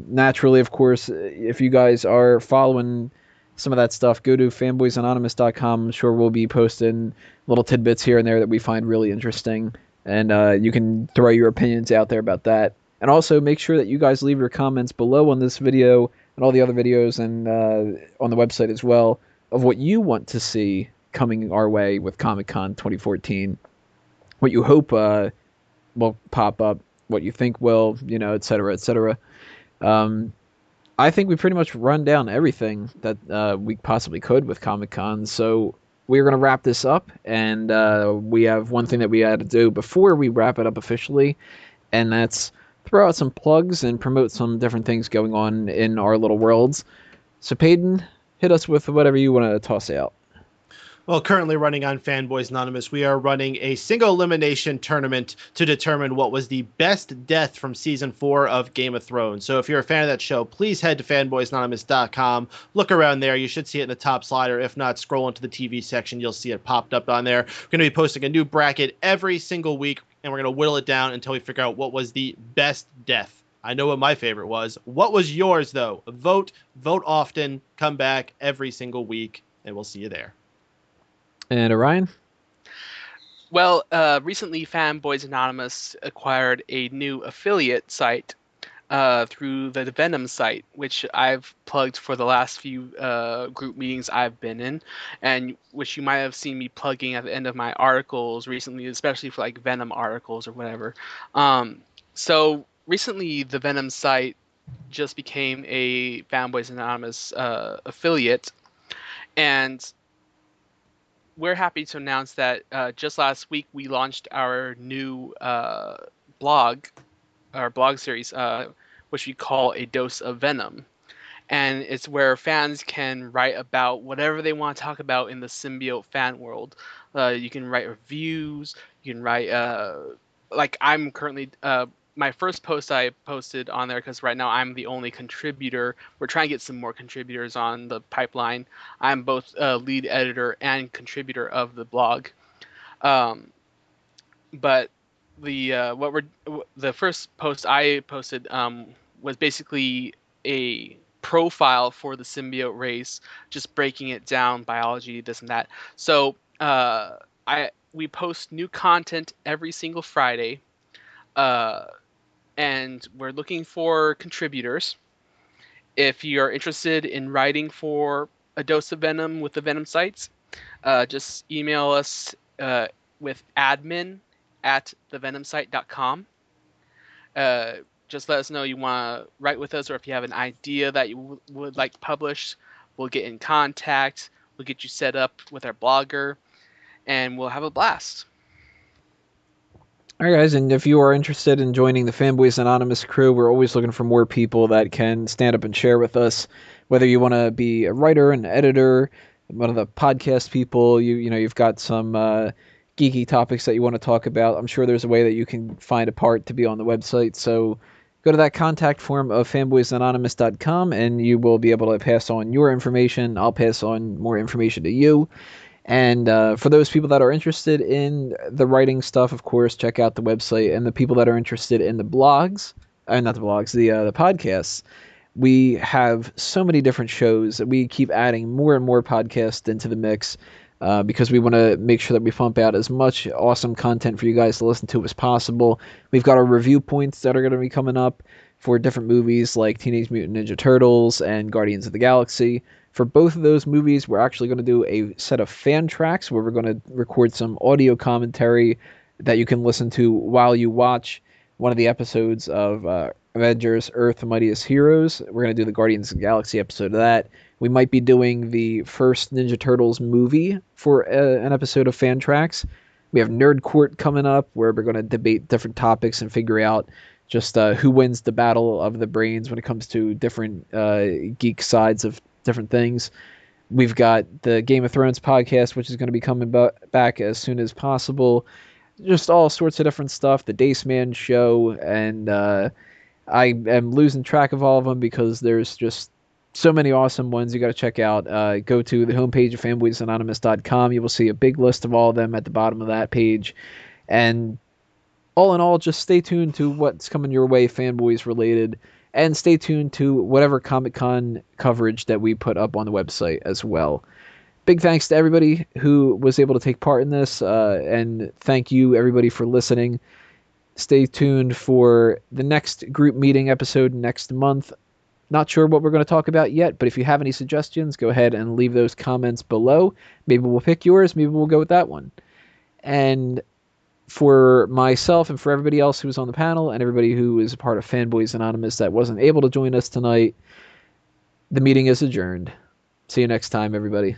naturally, of course, if you guys are following some of that stuff, go to fanboysanonymous.com. I'm sure we'll be posting little tidbits here and there that we find really interesting. And you can throw your opinions out there about that. And also make sure that you guys leave your comments below on this video and all the other videos and on the website as well of what you want to see coming our way with Comic Con 2014, what you hope will pop up, what you think will, et cetera, et cetera. Um, I think we pretty much run down everything that we possibly could with Comic Con. So we're going to wrap this up, and we have one thing that we had to do before we wrap it up officially, and that's throw out some plugs and promote some different things going on in our little worlds. So Peyton, hit us with whatever you want to toss out. Well, currently running on Fanboys Anonymous, we are running a single elimination tournament to determine what was the best death from season 4 of Game of Thrones. So if you're a fan of that show, please head to fanboysanonymous.com. Look around there. You should see it in the top slider. If not, scroll into the TV section. You'll see it popped up on there. We're going to be posting a new bracket every single week, and we're going to whittle it down until we figure out what was the best death. I know what my favorite was. What was yours, though? Vote often, come back every single week, and we'll see you there. And Orion? Well, recently Fanboys Anonymous acquired a new affiliate site through the Venom site, which I've plugged for the last few group meetings I've been in, and which you might have seen me plugging at the end of my articles recently, especially for like Venom articles or whatever. So recently, the Venom site just became a Fanboys Anonymous affiliate, and we're happy to announce that just last week we launched our new blog, our blog series, which we call A Dose of Venom. And it's where fans can write about whatever they want to talk about in the symbiote fan world. You can write reviews. You can write, like I'm currently, my first post I posted on there because right now I'm the only contributor. We're trying to get some more contributors on the pipeline. I'm both lead editor and contributor of the blog. But the first post I posted was basically a profile for the symbiote race, just breaking it down, biology, this and that. So we post new content every single Friday, and we're looking for contributors. If you're interested in writing for A Dose of Venom with the Venom sites, just email us with admin@thevenomsite.com. Just let us know you want to write with us, or if you have an idea that you would like published, we'll get in contact. We'll get you set up with our blogger, and we'll have a blast. All right, guys, and if you are interested in joining the Fanboys Anonymous crew, we're always looking for more people that can stand up and share with us. Whether you want to be a writer, an editor, one of the podcast people, you've got some geeky topics that you want to talk about. I'm sure there's a way that you can find a part to be on the website. So go to that contact form of fanboysanonymous.com, and you will be able to pass on your information. I'll pass on more information to you. And for those people that are interested in the writing stuff, of course, check out the website. And the people that are interested in the blogs, not the blogs, the podcasts, we have so many different shows that we keep adding more and more podcasts into the mix because we want to make sure that we pump out as much awesome content for you guys to listen to as possible. We've got our review points that are going to be coming up for different movies like Teenage Mutant Ninja Turtles and Guardians of the Galaxy. For both of those movies, we're actually going to do a set of fan tracks where we're going to record some audio commentary that you can listen to while you watch one of the episodes of Avengers Earth the Mightiest Heroes. We're going to do the Guardians of the Galaxy episode of that. We might be doing the first Ninja Turtles movie for an episode of Fan Tracks. We have Nerd Court coming up where we're going to debate different topics and figure out just who wins the battle of the brains when it comes to different geek sides of different things. We've got the Game of Thrones podcast, which is going to be coming back as soon as possible. Just all sorts of different stuff. The Dace Man show, and I am losing track of all of them because there's just so many awesome ones you got to check out. Go to the homepage of fanboysanonymous.com. You will see a big list of all of them at the bottom of that page. And all in all, just stay tuned to what's coming your way, fanboys related, and stay tuned to whatever Comic-Con coverage that we put up on the website as well. Big thanks to everybody who was able to take part in this, and thank you, everybody, for listening. Stay tuned for the next group meeting episode next month. Not sure what we're going to talk about yet, but if you have any suggestions, go ahead and leave those comments below. Maybe we'll pick yours. Maybe we'll go with that one. And for myself and for everybody else who was on the panel and everybody who is a part of Fanboys Anonymous that wasn't able to join us tonight, the meeting is adjourned. See you next time, everybody.